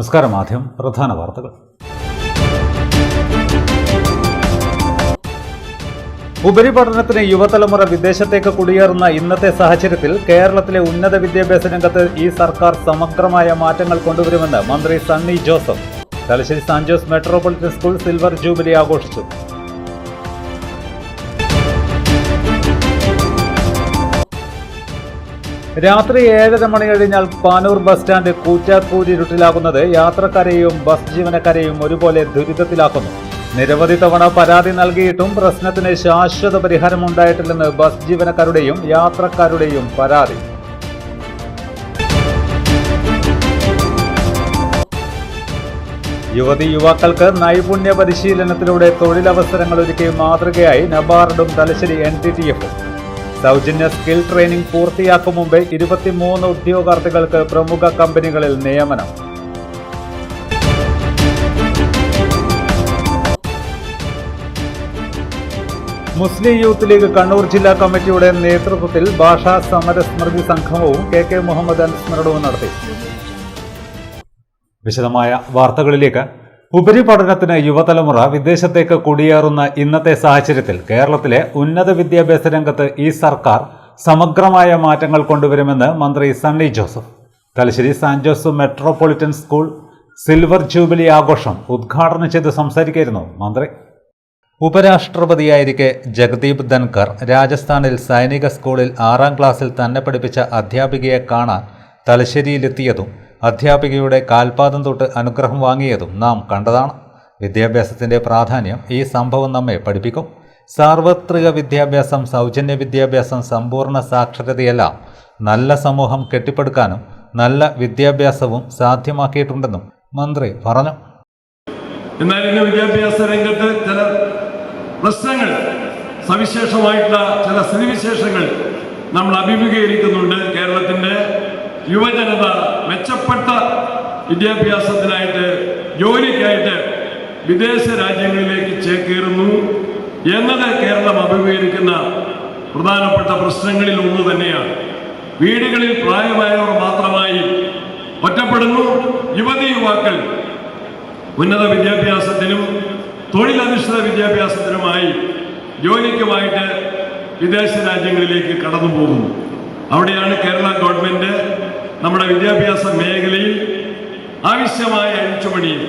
നമസ്കാരം. ആദ്യം പ്രധാന വാർത്തകൾ. ഉപരിപഠനത്തിന് യുവതലമുറ വിദേശത്തേക്ക് കുടിയേറുന്ന ഇന്നത്തെ സാഹചര്യത്തിൽ കേരളത്തിലെ ഉന്നത വിദ്യാഭ്യാസ രംഗത്ത് ഈ സർക്കാർ സമഗ്രമായ മാറ്റങ്ങൾ കൊണ്ടുവരുമെന്ന് മന്ത്രി Sunny Joseph. Thalassery Sant Jose metropolitan school silver jubilee ആഘോഷിച്ചു. രാത്രി 7:30 മണി കഴിഞ്ഞാൽ പാനൂർ ബസ് സ്റ്റാൻഡ് കൂറ്റാക്കൂരിരുട്ടിലാകുന്നത് യാത്രക്കാരെയും ബസ് ജീവനക്കാരെയും ഒരുപോലെ ദുരിതത്തിലാക്കുന്നു. നിരവധി തവണ പരാതി നൽകിയിട്ടും പ്രശ്നത്തിന് ശാശ്വത പരിഹാരമുണ്ടായിട്ടില്ലെന്ന് ബസ് ജീവനക്കാരുടെയും യാത്രക്കാരുടെയും പരാതി. യുവക്കൾക്ക് നൈപുണ്യ പരിശീലനത്തിലൂടെ തൊഴിലവസരങ്ങൾ ഒരുക്കി മാതൃകയായി നബാർഡും തലശ്ശേരി NTTF-ഉം. സൗജന്യ സ്കിൽ ട്രെയിനിംഗ് പൂർത്തിയാക്കും മുമ്പേ 23 ഉദ്യോഗാർത്ഥികൾക്ക് പ്രമുഖ കമ്പനികളിൽ നിയമനം. മുസ്ലിം യൂത്ത് ലീഗ് കണ്ണൂർ ജില്ലാ കമ്മിറ്റിയുടെ നേതൃത്വത്തിൽ ഭാഷാ സമരസ്മൃതി സംഗമവും KK മുഹമ്മദ് അനുസ്മരണവും നടത്തി. വിശദമായ വാർത്തകളിലേക്ക്. ഉപരിപഠനത്തിന് യുവതലമുറ വിദേശത്തേക്ക് കുടിയേറുന്ന ഇന്നത്തെ സാഹചര്യത്തിൽ കേരളത്തിലെ ഉന്നത വിദ്യാഭ്യാസ രംഗത്ത് ഈ സർക്കാർ സമഗ്രമായ മാറ്റങ്ങൾ കൊണ്ടുവരുമെന്ന് മന്ത്രി Sunny Joseph. Thalassery Sant Jose metropolitan school silver jubilee ആഘോഷം ഉദ്ഘാടനം ചെയ്ത് സംസാരിക്കുകയായിരുന്നു മന്ത്രി. ഉപരാഷ്ട്രപതിയായിരിക്കെ ജഗദീപ് ധൻകർ രാജസ്ഥാനിൽ സൈനിക സ്കൂളിൽ 6ാം ക്ലാസ്സിൽ തന്നെ പഠിപ്പിച്ച അധ്യാപികയെ കാണാൻ തലശ്ശേരിയിലെത്തിയതും അധ്യാപികയുടെ കാൽപാദം തൊട്ട് അനുഗ്രഹം വാങ്ങിയതും നാം കണ്ടതാണ്. വിദ്യാഭ്യാസത്തിൻ്റെ പ്രാധാന്യം ഈ സംഭവം നമ്മെ പഠിപ്പിക്കും. സാർവത്രിക വിദ്യാഭ്യാസം, സൗജന്യ വിദ്യാഭ്യാസം, സമ്പൂർണ്ണ സാക്ഷരതയെല്ലാം നല്ല സമൂഹം കെട്ടിപ്പടുക്കാനും നല്ല വിദ്യാഭ്യാസവും സാധ്യമാക്കിയിട്ടുണ്ടെന്നും മന്ത്രി പറഞ്ഞു. എന്നാൽ ഇന്ന് വിദ്യാഭ്യാസ രംഗത്ത് ചില പ്രശ്നങ്ങൾ, സവിശേഷമായിട്ടുള്ള ചില സ്ഥിതിവിശേഷങ്ങൾ നമ്മൾ അഭിമുഖീകരിക്കുന്നുണ്ട്. കേരളത്തിൻ്റെ യുവജനത മെച്ചപ്പെട്ട വിദ്യാഭ്യാസത്തിനായിട്ട്, ജോലിക്കായിട്ട് വിദേശ രാജ്യങ്ങളിലേക്ക് ചേക്കേറുന്നു എന്നത് കേരളം അഭിമുഖീകരിക്കുന്ന പ്രധാനപ്പെട്ട പ്രശ്നങ്ങളിൽ ഒന്ന് തന്നെയാണ്. വീടുകളിൽ പ്രായമായവർ മാത്രമായി ഒറ്റപ്പെടുന്നു. യുവാക്കൾ ഉന്നത വിദ്യാഭ്യാസത്തിനും തൊഴിലധിഷ്ഠിത വിദ്യാഭ്യാസത്തിനുമായി ജോലിക്കുമായിട്ട് വിദേശ രാജ്യങ്ങളിലേക്ക് കടന്നു പോകുന്നു. അവിടെയാണ് കേരള ഗവൺമെൻറ് നമ്മുടെ വിദ്യാഭ്യാസ മേഖലയിൽ ആവശ്യമായ അഴിച്ചുപണിയും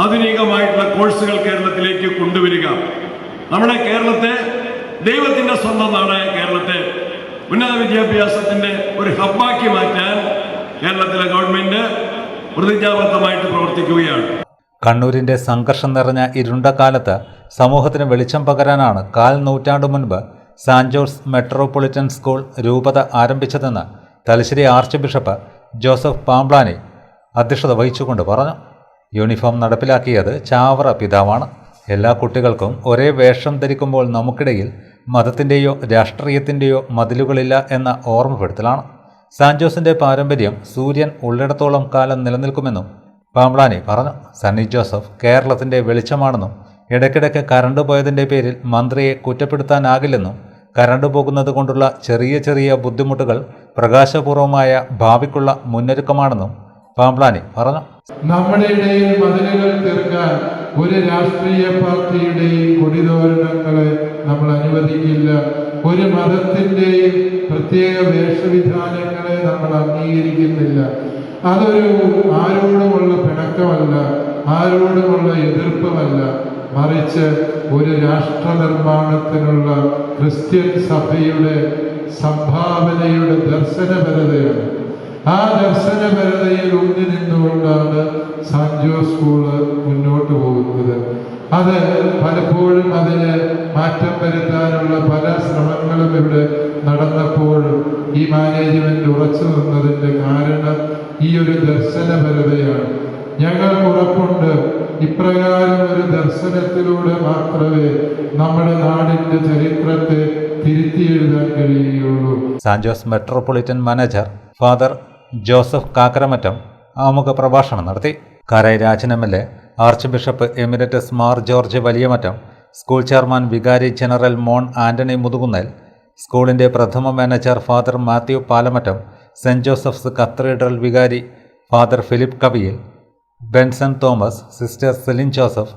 ആധുനികമായിട്ടുള്ള കോഴ്സുകൾ കേരളത്തിലേക്ക് കൊണ്ടുവരിക. നമ്മുടെ കേരളത്തെ, ദൈവത്തിൻ്റെ സ്വന്തം നാടായ കേരളത്തെ ഉന്നത വിദ്യാഭ്യാസത്തിൻ്റെ ഒരു ഹബ്ബാക്കി മാറ്റാൻ കേരളത്തിലെ ഗവൺമെൻറ് പ്രതിജ്ഞാബദ്ധമായിട്ട് പ്രവർത്തിക്കുകയാണ്. കണ്ണൂരിൻ്റെ സംഘർഷം നിറഞ്ഞ ഇരുണ്ട കാലത്ത് സമൂഹത്തിന് വെളിച്ചം പകരാനാണ് 4 നൂറ്റാണ്ട് മുൻപ് സാന്റ് ജോസ് മെട്രോപൊളിറ്റൻ സ്കൂൾ രൂപത ആരംഭിച്ചതെന്ന് Thalassery Archbishop Joseph Pamplany അധ്യക്ഷത വഹിച്ചുകൊണ്ട് പറഞ്ഞു. യൂണിഫോം നടപ്പിലാക്കിയത് ചാവറ പിതാവാണ്. എല്ലാ കുട്ടികൾക്കും ഒരേ വേഷം ധരിക്കുമ്പോൾ നമുക്കിടയിൽ മതത്തിൻ്റെയോ രാഷ്ട്രീയത്തിൻ്റെയോ മതിലുകളില്ല എന്ന ഓർമ്മപ്പെടുത്തലാണ്. സാന്റ് ജോസിൻ്റെ പാരമ്പര്യം സൂര്യൻ ഉള്ളിടത്തോളം കാലം നിലനിൽക്കുമെന്നും പാംബ്ലാനി പറഞ്ഞു. സണ്ണി ജോസഫ് കേരളത്തിൻ്റെ വെളിച്ചമാണെന്നും ഇടയ്ക്കിടയ്ക്ക് കറണ്ട് പോയതിൻ്റെ പേരിൽ മന്ത്രിയെ കുറ്റപ്പെടുത്താനാകില്ലെന്നും കറണ്ട് പോകുന്നത് കൊണ്ടുള്ള ചെറിയ ബുദ്ധിമുട്ടുകൾ പ്രകാശപൂർവമായ ഭാവിക്കുള്ള മുന്നൊരുക്കമാണെന്നും പാംബ്ലാനി പറഞ്ഞു. നമ്മുടെ ഇടയിൽ മതിലുകൾ തീർക്കാൻ ഒരു രാഷ്ട്രീയ പാർട്ടിയുടെയും കൊടിതോരണങ്ങളെ നമ്മൾ അനുവദിക്കില്ല. ഒരു മതത്തിൻ്റെയും പ്രത്യേക വേഷവിധാനങ്ങളെ നമ്മൾ അംഗീകരിക്കുന്നില്ല. അതൊരു ആരോടുമുള്ള പിണക്കമല്ല, ആരോടുമുള്ള എതിർപ്പുമല്ല, മറിച്ച് ഒരു രാഷ്ട്ര നിർമ്മാണത്തിനുള്ള ക്രിസ്ത്യൻ സഭയുടെ സംഭാവനയുടെ ദർശനപരതയാണ്. ആ ദർശനപരതയിൽ ഊന്നി നിന്നുകൊണ്ടാണ് സാന്റ് ജോസ് സ്കൂള് മുന്നോട്ട് പോകുന്നത്. അത് പലപ്പോഴും അതിന് മാറ്റം വരുത്താനുള്ള പല ശ്രമങ്ങളും ഇവിടെ നടന്നപ്പോഴും ഈ മാനേജ്മെന്റ് ഉറച്ചു നിന്നതിൻ്റെ കാരണം ഈ ഒരു ദർശനപരതയാണ്. ഞങ്ങൾക്ക് ഉറപ്പുണ്ട്, ഇപ്രകാരം ഒരു ദർശനത്തിലൂടെ മാത്രമേ നമ്മുടെ നാടിൻ്റെ ചരിത്രത്തെ തിരുത്തിയെഴുതാൻ കഴിയുകയുള്ളൂ. Saint Jose metropolitan manager Father Joseph Kakkaramattam ആമുഖ പ്രഭാഷണം നടത്തി. Karayi Rajan MLA, Archbishop emeritus Mar George Valiyamattam, school chairman വികാരി ജനറൽ മോൺ ആന്റണി മുതുകുന്നേൽ, സ്കൂളിൻ്റെ പ്രഥമ manager Father Mathew Palamattam, Saint Joseph's cathedral വികാരി Father Philip Kaviyil, Benson Thomas, Sister Celine Joseph,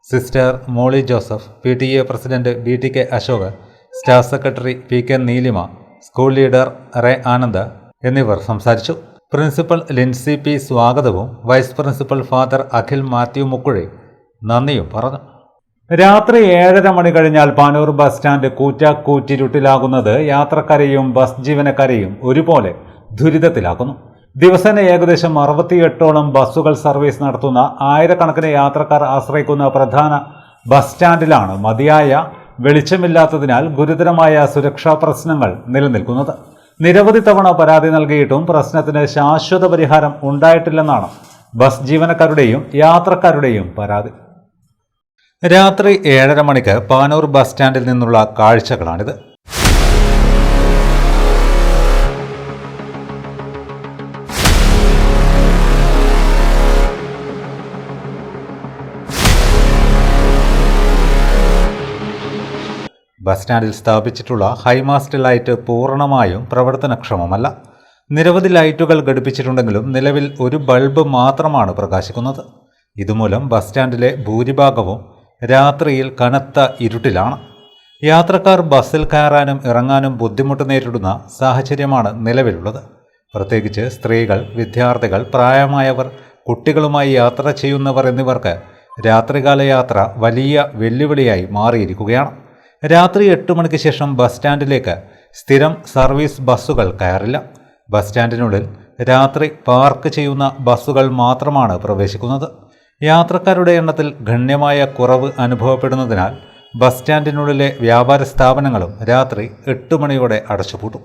Sister Molly Joseph, PTA president BTK Ashok, staff secretary PK Neelima, school leader Ray Anand എന്നിവർ സംസാരിച്ചു. Principal Lincy P സ്വാഗതവും vice principal father Akhil Mathew Mukkuzhi നന്ദിയും പറഞ്ഞു. രാത്രി 7:30 മണി കഴിഞ്ഞാൽ പാനൂർ ബസ് സ്റ്റാൻഡ് കൂറ്റിരുട്ടിലാകുന്നത് യാത്രക്കാരെയും ബസ് ജീവനക്കാരെയും ഒരുപോലെ ദുരിതത്തിലാക്കുന്നു. ദിവസേന ഏകദേശം 68ഓളം ബസ്സുകൾ സർവീസ് നടത്തുന്ന ആയിരക്കണക്കിന് യാത്രക്കാർ ആശ്രയിക്കുന്ന പ്രധാന ബസ് സ്റ്റാൻഡിലാണ് മതിയായ വെളിച്ചമില്ലാത്തതിനാൽ ഗുരുതരമായ സുരക്ഷാ പ്രശ്നങ്ങൾ നിലനിൽക്കുന്നത്. നിരവധി തവണ പരാതി നൽകിയിട്ടും പ്രശ്നത്തിന് ശാശ്വത പരിഹാരം ഉണ്ടായിട്ടില്ലെന്നാണ് ബസ് ജീവനക്കാരുടെയും യാത്രക്കാരുടെയും പരാതി. രാത്രി 7:30 മണിക്ക് പാനൂർ ബസ് സ്റ്റാൻഡിൽ നിന്നുള്ള കാഴ്ചകളാണിത്. ബസ് സ്റ്റാൻഡിൽ സ്ഥാപിച്ചിട്ടുള്ള ഹൈമാസ്റ്റ് ലൈറ്റ് പൂർണ്ണമായും പ്രവർത്തനക്ഷമമല്ല. നിരവധി ലൈറ്റുകൾ ഘടിപ്പിച്ചിട്ടുണ്ടെങ്കിലും നിലവിൽ ഒരു ബൾബ് മാത്രമാണ് പ്രകാശിക്കുന്നത്. ഇതുമൂലം ബസ് സ്റ്റാൻഡിലെ ഭൂരിഭാഗവും രാത്രിയിൽ കനത്ത ഇരുട്ടിലാണ്. യാത്രക്കാർ ബസ്സിൽ കയറാനും ഇറങ്ങാനും ബുദ്ധിമുട്ട് നേരിടുന്ന സാഹചര്യമാണ് നിലവിലുള്ളത്. പ്രത്യേകിച്ച് സ്ത്രീകൾ, വിദ്യാർത്ഥികൾ, പ്രായമായവർ, കുട്ടികളുമായി യാത്ര ചെയ്യുന്നവർ എന്നിവർക്ക് രാത്രികാല യാത്ര വലിയ വെല്ലുവിളിയായി മാറിയിരിക്കുകയാണ്. രാത്രി 8 മണിക്ക് ശേഷം ബസ് സ്റ്റാൻഡിലേക്ക് സ്ഥിരം സർവീസ് ബസ്സുകൾ കയറില്ല. ബസ് സ്റ്റാൻഡിനുള്ളിൽ രാത്രി പാർക്ക് ചെയ്യുന്ന ബസ്സുകൾ മാത്രമാണ് പ്രവേശിക്കുന്നത്. യാത്രക്കാരുടെ എണ്ണത്തിൽ ഗണ്യമായ കുറവ് അനുഭവപ്പെടുന്നതിനാൽ ബസ് സ്റ്റാൻഡിനുള്ളിലെ വ്യാപാര സ്ഥാപനങ്ങളും രാത്രി 8 മണിയോടെ അടച്ചുപൂട്ടും.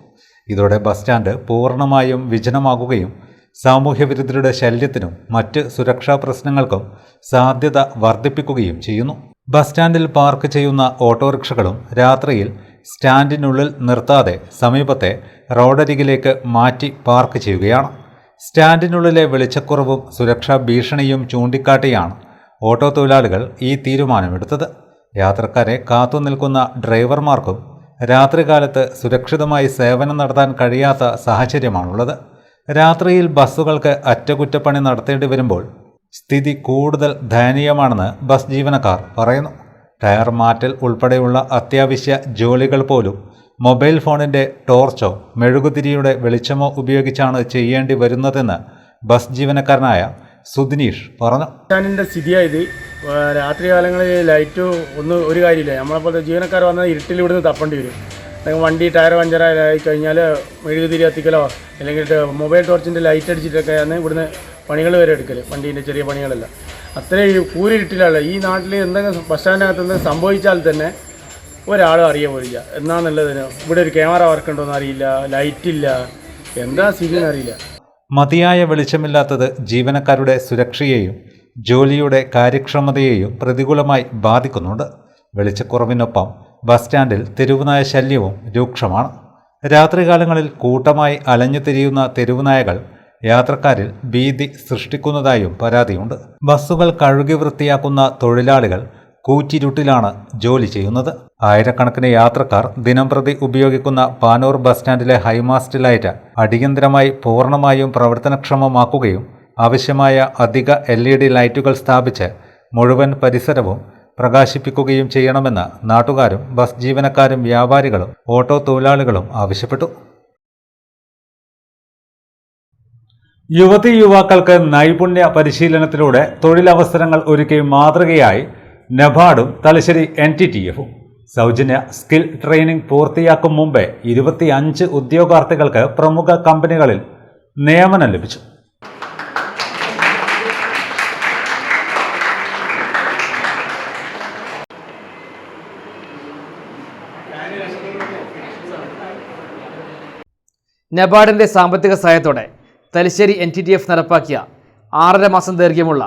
ഇതോടെ ബസ് സ്റ്റാൻഡ് പൂർണ്ണമായും വിജനമാകുകയും സാമൂഹ്യവിരുദ്ധരുടെ ശല്യത്തിനും മറ്റ് സുരക്ഷാ പ്രശ്നങ്ങൾക്കും സാധ്യത വർദ്ധിപ്പിക്കുകയും ചെയ്യുന്നു. ബസ് സ്റ്റാൻഡിൽ പാർക്ക് ചെയ്യുന്ന ഓട്ടോറിക്ഷകളും രാത്രിയിൽ സ്റ്റാൻഡിനുള്ളിൽ നിർത്താതെ സമീപത്തെ റോഡരികിലേക്ക് മാറ്റി പാർക്ക് ചെയ്യുകയാണ്. സ്റ്റാൻഡിനുള്ളിലെ വെളിച്ചക്കുറവും സുരക്ഷാ ഭീഷണിയും ചൂണ്ടിക്കാട്ടിയാണ് ഓട്ടോ തൊഴിലാളികൾ ഈ തീരുമാനമെടുത്തത്. യാത്രക്കാരെ കാത്തുനിൽക്കുന്ന ഡ്രൈവർമാർക്കും രാത്രികാലത്ത് സുരക്ഷിതമായി സേവനം നടത്താൻ കഴിയാത്ത സാഹചര്യമാണുള്ളത്. രാത്രിയിൽ ബസ്സുകൾക്ക് അറ്റകുറ്റപ്പണി നടത്തേണ്ടി വരുമ്പോൾ സ്ഥിതി കൂടുതൽ ദയനീയമാണെന്ന് ബസ് ജീവനക്കാർ പറയുന്നു. ടയർ മാറ്റൽ ഉൾപ്പെടെയുള്ള അത്യാവശ്യ ജോലികൾ പോലും മൊബൈൽ ഫോണിൻ്റെ ടോർച്ചോ മെഴുകുതിരിയുടെ വെളിച്ചമോ ഉപയോഗിച്ചാണ് ചെയ്യേണ്ടി വരുന്നതെന്ന് ബസ് ജീവനക്കാരനായ സുദിനീഷ് പറഞ്ഞു. സ്റ്റാൻഡിൻ്റെ സ്ഥിതിയായത് രാത്രി കാലങ്ങളിൽ ലൈറ്റ് ഒരു കാര്യമില്ല. നമ്മളെപ്പോലത്തെ ജീവനക്കാർ വന്നാൽ ഇരുട്ടിൽ ഇവിടുന്ന് തപ്പേണ്ടി വരും. വണ്ടി ടയർ പഞ്ചറായി കഴിഞ്ഞാൽ മെഴുകുതിരി കത്തിക്കലോ അല്ലെങ്കിൽ മൊബൈൽ ടോർച്ചിൻ്റെ ലൈറ്റ് അടിച്ചിട്ടൊക്കെയാണ് ഇവിടുന്ന് പണികൾ വരെ എടുക്കൽ. വണ്ടീൻ്റെ ചെറിയ പണികളല്ല അത്രയും കൂരിരുട്ടിലാണ്. ഈ നാട്ടിൽ എന്തെങ്കിലും ബസ് സ്റ്റാൻഡിനകത്ത് നിന്ന് സംഭവിച്ചാൽ തന്നെ ഒരാളും അറിയ പോലില്ല. എന്നാന്നുള്ളതിന് ഇവിടെ ഒരു ക്യാമറ വർക്ക് ഉണ്ടോയെന്ന് അറിയില്ല, ലൈറ്റില്ല, എന്താ സ്ഥിതി അറിയില്ല. മതിയായ വെളിച്ചമില്ലാത്തത് ജീവനക്കാരുടെ സുരക്ഷയെയും ജോലിയുടെ കാര്യക്ഷമതയെയും പ്രതികൂലമായി ബാധിക്കുന്നുണ്ട്. വെളിച്ചക്കുറവിനൊപ്പം ബസ് സ്റ്റാൻഡിൽ തെരുവുനായ ശല്യവും രൂക്ഷമാണ്. രാത്രികാലങ്ങളിൽ കൂട്ടമായി അലഞ്ഞു തിരിയുന്ന തെരുവുനായകൾ യാത്രക്കാരിൽ ഭീതി സൃഷ്ടിക്കുന്നതായും പരാതിയുണ്ട്. ബസ്സുകൾ കഴുകി വൃത്തിയാക്കുന്ന തൊഴിലാളികൾ കൂറ്റിരുട്ടിലാണ് ജോലി ചെയ്യുന്നത്. ആയിരക്കണക്കിന് യാത്രക്കാർ ദിനംപ്രതി ഉപയോഗിക്കുന്ന പാനൂർ ബസ് സ്റ്റാൻഡിലെ ഹൈമാസ്റ്റ് ലൈറ്റ് അടിയന്തരമായി പൂർണ്ണമായും പ്രവർത്തനക്ഷമമാക്കുകയും ആവശ്യമായ അധിക LED ലൈറ്റുകൾ സ്ഥാപിച്ച് മുഴുവൻ പരിസരവും പ്രകാശിപ്പിക്കുകയും ചെയ്യണമെന്ന് നാട്ടുകാരും ബസ് ജീവനക്കാരും വ്യാപാരികളും ഓട്ടോ തൊഴിലാളികളും ആവശ്യപ്പെട്ടു. യുവതീ-യുവാക്കൾക്ക് നൈപുണ്യ പരിശീലനത്തിലൂടെ തൊഴിലവസരങ്ങൾ ഒരുക്കി മാതൃകയായി നബാർഡും തലശ്ശേരി NTTF-ഉം സൗജന്യ സ്കിൽ ട്രെയിനിംഗ് പൂർത്തിയാക്കും മുമ്പേ 25 ഉദ്യോഗാർത്ഥികൾക്ക് പ്രമുഖ കമ്പനികളിൽ നിയമനം ലഭിച്ചു. നബാർഡിൻ്റെ സാമ്പത്തിക സഹായത്തോടെ തലശ്ശേരി NTTF നടപ്പാക്കിയ 6.5 മാസം ദൈർഘ്യമുള്ള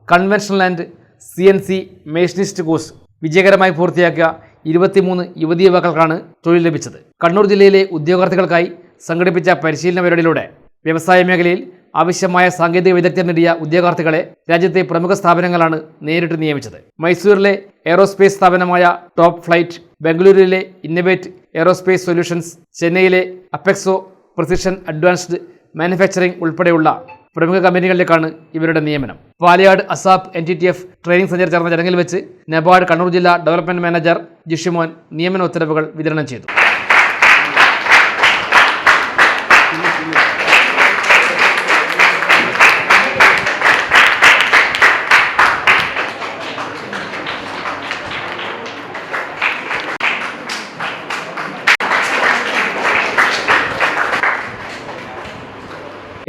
conventional and CNC machinist course വിജയകരമായി പൂർത്തിയാക്കിയ 23 യുവതീ യുവാക്കൾക്കാണ് തൊഴിൽ ലഭിച്ചത്. കണ്ണൂർ ജില്ലയിലെ ഉദ്യോഗാർത്ഥികൾക്കായി സംഘടിപ്പിച്ച പരിശീലന പരിപാടിയിലൂടെ വ്യവസായ മേഖലയിൽ ആവശ്യമായ സാങ്കേതിക വിദഗ്ധർ നേടിയ ഉദ്യോഗാർത്ഥികളെ രാജ്യത്തെ പ്രമുഖ സ്ഥാപനങ്ങളാണ് നേരിട്ട് നിയമിച്ചത്. മൈസൂരിലെ എയ്റോസ്പേസ് സ്ഥാപനമായ ടോപ്പ് ഫ്ലൈറ്റ്, ബംഗളൂരുവിലെ ഇന്നവേറ്റ് എയ്റോസ്പേസ് സൊല്യൂഷൻസ്, ചെന്നൈയിലെ അപ്പെക്സോ പ്രിസിഷൻ അഡ്വാൻസ്ഡ് മാനുഫാക്ചറിംഗ് ഉൾപ്പെടെയുള്ള പ്രമുഖ കമ്പനികളിലേക്കാണ് ഇവരുടെ നിയമനം. പാലയാട് അസാപ് NTTF ട്രെയിനിംഗ് സെന്ററിൽ ചേർന്ന ചടങ്ങിൽ വെച്ച് നബാർഡ് കണ്ണൂർ ജില്ലാ ഡെവലപ്മെന്റ് മാനേജർ ജിഷിമോൻ നിയമന ഉത്തരവുകൾ വിതരണം ചെയ്തു.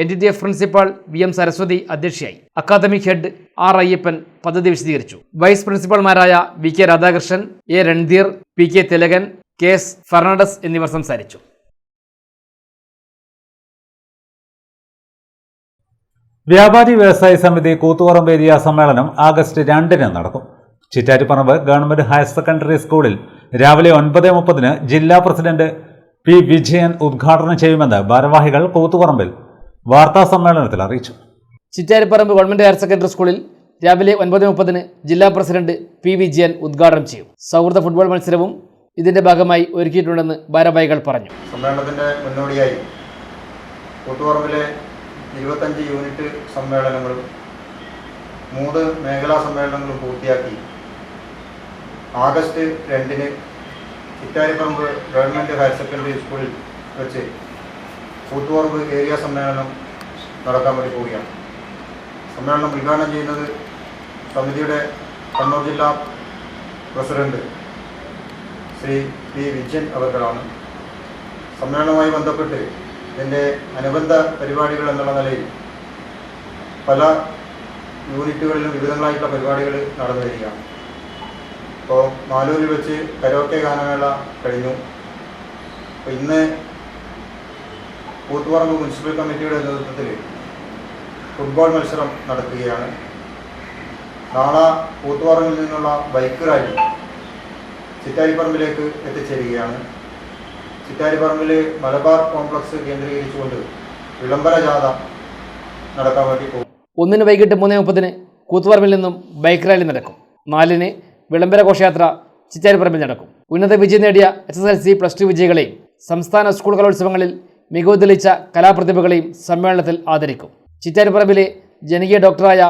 NTTF പ്രിൻസിപ്പാൾ VM സരസ്വതി അധ്യക്ഷയായി. അക്കാദമിക് ഹെഡ് R അയ്യപ്പൻ പദ്ധതി വിശദീകരിച്ചു. വൈസ് പ്രിൻസിപ്പൽമാരായ VK Radhakrishnan, A Randhir, PK Thilakan, KS Fernandez എന്നിവർ സംസാരിച്ചു. വ്യാപാരി വ്യവസായ സമിതി കൂത്തുപറമ്പ് ഏരിയ സമ്മേളനം ആഗസ്റ്റ് 2 നടക്കും. ചിറ്റാരിപ്പറമ്പ് ഗവൺമെന്റ് ഹയർ സെക്കൻഡറി സ്കൂളിൽ രാവിലെ 9:30 ജില്ലാ പ്രസിഡന്റ് P വിജയൻ ഉദ്ഘാടനം ചെയ്യുമെന്ന് ഭാരവാഹികൾ കൂത്തുപറമ്പിൽ വാർത്താ സമ്മേളനത്തിൽ അറിയിച്ചു. ചിറ്റാരിപ്പറമ്പ് ഗവൺമെന്റ് ഹയർ സെക്കൻഡറി സ്കൂളിൽ രാവിലെ 9:30 ജില്ലാ പ്രസിഡന്റ് P വിജയൻ ഉദ്ഘാടനം ചെയ്യും. സൗഹൃദ ഫുട്ബോൾ മത്സരവും ഇതിന്റെ ഭാഗമായി ഒരുക്കിയിട്ടുണ്ടെന്ന് ഭാരവാഹികൾ പറഞ്ഞു. സമ്മേളനത്തിന്റെ മുന്നോടിയായി കൂത്തുപറമ്പിലെ 25 യൂണിറ്റ് സമ്മേളനങ്ങളും 3 മേഖലാ സമ്മേളനങ്ങളും പൂർത്തിയാക്കി August 2 Chittariparamba government higher secondary സ്കൂളിൽ വെച്ച് കൂത്തുപറമ്പ് ഏരിയ സമ്മേളനം നടക്കാൻ വേണ്ടി പോവുകയാണ്. സമ്മേളനം ഉദ്ഘാടനം ചെയ്യുന്നത് സമിതിയുടെ കണ്ണൂർ ജില്ലാ പ്രസിഡന്റ് ശ്രീ P വിജയൻ അവർകളാണ്. സമ്മേളനവുമായി ബന്ധപ്പെട്ട് ഇതിൻ്റെ അനുബന്ധ പരിപാടികൾ എന്നുള്ള നിലയിൽ പല യൂണിറ്റുകളിലും വിവിധങ്ങളായിട്ടുള്ള പരിപാടികൾ നടന്നു വരികയാണ്. ഇപ്പോൾ മാലൂരിൽ വെച്ച് കരോക്കെ ഗാനമേള കഴിഞ്ഞു. അപ്പോൾ ഇന്ന് കൂത്തുപറമ്പ് മുനിസിപ്പൽ കമ്മിറ്റിയുടെ നേതൃത്വത്തിൽ ഫുട്ബോൾ മത്സരം നടക്കുകയാണ്. നാളെ കൂത്തുപറമ്പിൽ നിന്നുള്ള ബൈക്ക് റാലി ചിറ്റാരിപ്പറമ്പിലേക്ക് എത്തിച്ചേരുകയാണ്. ചിറ്റാരിപ്പറമ്പിൽ മലബാർ കോംപ്ലക്സ് കേന്ദ്രീകരിച്ചുകൊണ്ട് വിളംബര ജാഥ നടക്കാൻ വേണ്ടി പോകും. 1 വൈകിട്ട് 3:30 കൂത്തുപറമ്പിൽ നിന്നും ബൈക്ക് റാലി നടക്കും. 4 വിളംബര ഘോഷയാത്ര ചിറ്റാരിപ്പറമ്പിൽ നടക്കും. ഉന്നത വിജയം നേടിയ SSLC +2 വിജയികളെയും സംസ്ഥാന സ്കൂൾ കലോത്സവങ്ങളിൽ മികവ് തെളിയിച്ച കലാപ്രതിഭകളെയും സമ്മേളനത്തിൽ ആദരിക്കും. ചിറ്റാരിപ്പറമ്പിലെ ജനകീയ ഡോക്ടറായ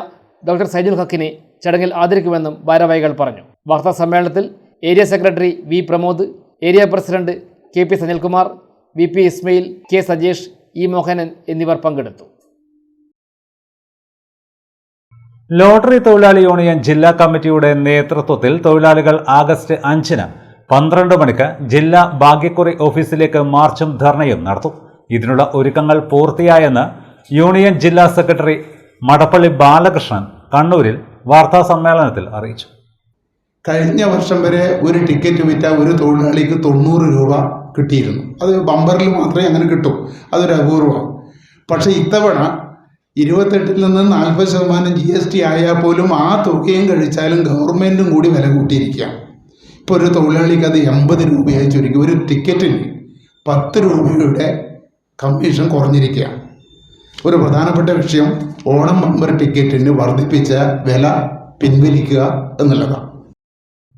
ഡോക്ടർ സൈജുൽ ഹക്കിനെ ചടങ്ങിൽ ആദരിക്കുമെന്നും ഭാരവാഹികൾ പറഞ്ഞു. വാർത്താ സമ്മേളനത്തിൽ area secretary V Pramod, area president KP Sanilkumar, VP Ismail, K Sajesh, E Mohanan എന്നിവർ പങ്കെടുത്തു. ലോട്ടറി തൊഴിലാളി യൂണിയൻ ജില്ലാ കമ്മിറ്റിയുടെ നേതൃത്വത്തിൽ തൊഴിലാളികൾ ആഗസ്റ്റ് 5 12 മണിക്ക് ജില്ലാ ഭാഗ്യക്കുറി ഓഫീസിലേക്ക് മാർച്ചും ധർണയും നടത്തും. ഇതിനുള്ള ഒരുക്കങ്ങൾ പൂർത്തിയായെന്ന് യൂണിയൻ ജില്ലാ സെക്രട്ടറി മടപ്പള്ളി ബാലകൃഷ്ണൻ കണ്ണൂരിൽ വാർത്താ സമ്മേളനത്തിൽ അറിയിച്ചു. കഴിഞ്ഞ വർഷം വരെ ഒരു ടിക്കറ്റ് വിറ്റ ഒരു തൊഴിലാളിക്ക് 90 രൂപ കിട്ടിയിരുന്നു. അത് ബമ്പറിൽ മാത്രമേ അങ്ങനെ കിട്ടൂ, അതൊരു അപൂർവമാണ്. പക്ഷേ ഇത്തവണ 28 നിന്ന് 40% GST ആയാൽ പോലും ആ തുകയും കഴിച്ചാലും ഗവൺമെൻറ്റും കൂടി വില കൂട്ടിയിരിക്കുകയാണ്. ഇപ്പോൾ ഒരു തൊഴിലാളിക്ക് അത് 80 രൂപയായി ചുരുക്കി. ഒരു ടിക്കറ്റിന് 10 രൂപയുടെ കമ്മീഷൻ കുറഞ്ഞിരിക്കുകയാണ്. ഒരു പ്രധാനപ്പെട്ട വിഷയം ഓണം ബമ്പർ ടിക്കറ്റിന് വർദ്ധിപ്പിച്ച വില പിൻവലിക്കുക എന്നുള്ളതാണ്.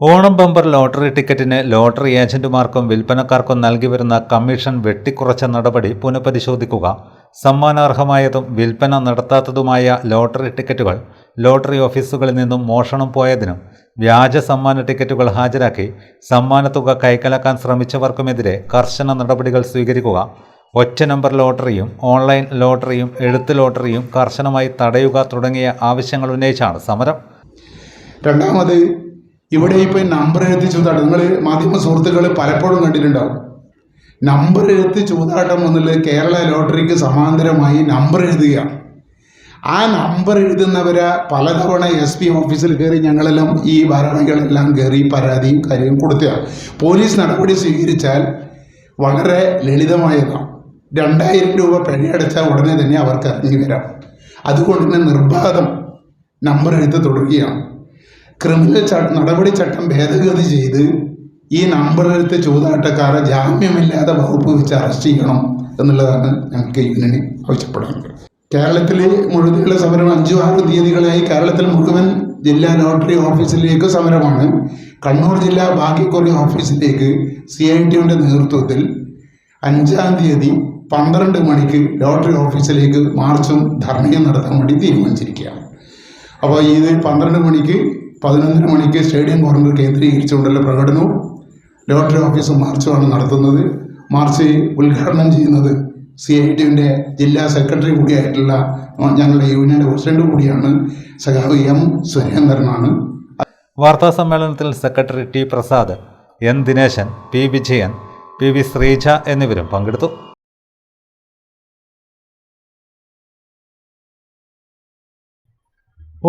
ഓണം ബമ്പർ ലോട്ടറി ടിക്കറ്റിന് ലോട്ടറി ഏജന്റുമാർക്കും വിൽപ്പനക്കാർക്കും നൽകി വരുന്ന കമ്മീഷൻ വെട്ടിക്കുറച്ച നടപടി പുനഃപരിശോധിക്കുക. സമ്മാനാർഹമായതും വിൽപ്പന നടത്താത്തതുമായ ലോട്ടറി ടിക്കറ്റുകൾ ലോട്ടറി ഓഫീസുകളിൽ നിന്നും മോഷണം പോയതിനും വ്യാജ സമ്മാന ടിക്കറ്റുകൾ ഹാജരാക്കി സമ്മാനത്തുക കൈക്കലാക്കാൻ ശ്രമിച്ചവർക്കുമെതിരെ കർശന നടപടികൾ സ്വീകരിക്കുക. ഒറ്റ നമ്പർ ലോട്ടറിയും ഓൺലൈൻ ലോട്ടറിയും എഴുത്ത് ലോട്ടറിയും കർശനമായി തടയുക തുടങ്ങിയ ആവശ്യങ്ങൾ ഉന്നയിച്ചാണ് സമരം. രണ്ടാമത്, ഇവിടെ ഇപ്പോൾ നമ്പർ എഴുത്തി ചൂതാട്ടം നിങ്ങൾ മാധ്യമ സുഹൃത്തുക്കൾ പലപ്പോഴും കണ്ടിട്ടുണ്ടാവും. നമ്പർ എഴുത്തി ചൂതാട്ടം എന്നുള്ളത് കേരള ലോട്ടറിക്ക് സമാന്തരമായി നമ്പർ എഴുതുകയാണ്. ആ നമ്പർ എഴുതുന്നവരെ പലതവണ SP ഓഫീസിൽ കയറി ഞങ്ങളെല്ലാം ഈ ഭാരവാഹികളെല്ലാം കയറി പരാതിയും കാര്യവും കൊടുത്തതാണ്. പോലീസ് നടപടി സ്വീകരിച്ചാൽ വളരെ ലളിതമായതാണ്. 2000 രൂപ പിഴയടച്ചാൽ ഉടനെ തന്നെ അവർക്ക് ഇറങ്ങി വരാം. അതുകൊണ്ട് തന്നെ നിർബാധം നമ്പർ എഴുത്ത് തുടരുകയാണ്. ക്രിമിനൽ നടപടിച്ചട്ടം ഭേദഗതി ചെയ്ത് ഈ നമ്പർ എഴുത്ത് ചൂതാട്ടക്കാരെ ജാമ്യമില്ലാതെ വകുപ്പ് വെച്ച് അറസ്റ്റ് ചെയ്യണം എന്നുള്ളതാണ് ഞങ്ങൾക്ക് യൂണിയന് ആവശ്യപ്പെടുന്നത്. കേരളത്തിൽ മുഴുവനുള്ള സമരം 5-6 തീയതികളായി കേരളത്തിൽ മുഴുവൻ ജില്ലാ ലോട്ടറി ഓഫീസിലേക്ക് സമരമാണ്. കണ്ണൂർ ജില്ലാ ഭാഗ്യക്കുറി ഓഫീസിലേക്ക് CITയുടെ നേതൃത്വത്തിൽ 5-ാം തീയതി 12 മണിക്ക് ലോട്ടറി ഓഫീസിലേക്ക് മാർച്ചും ധർണയും നടത്താൻ വേണ്ടി തീരുമാനിച്ചിരിക്കുകയാണ്. അപ്പോൾ ഇത് 12 മണിക്ക് 11 മണിക്ക് സ്റ്റേഡിയം കോർണർ കേന്ദ്രീകരിച്ചുകൊണ്ടുള്ള പ്രകടനവും ലോട്ടറി ഓഫീസും മാർച്ചുമാണ് നടത്തുന്നത്. മാർച്ച് ഉദ്ഘാടനം ചെയ്യുന്നത് CITUവിൻ്റെ ജില്ലാ സെക്രട്ടറി കൂടിയായിട്ടുള്ള ഞങ്ങളുടെ യൂണിയൻ്റെ പ്രസിഡന്റ് കൂടിയാണ് സഖാവ് M. സുരേന്ദ്രനാണ്. വാർത്താ സമ്മേളനത്തിൽ secretary T. Prasad, N. Dineshan, P. Vijayan, PV Sreeja എന്നിവരും പങ്കെടുത്തു.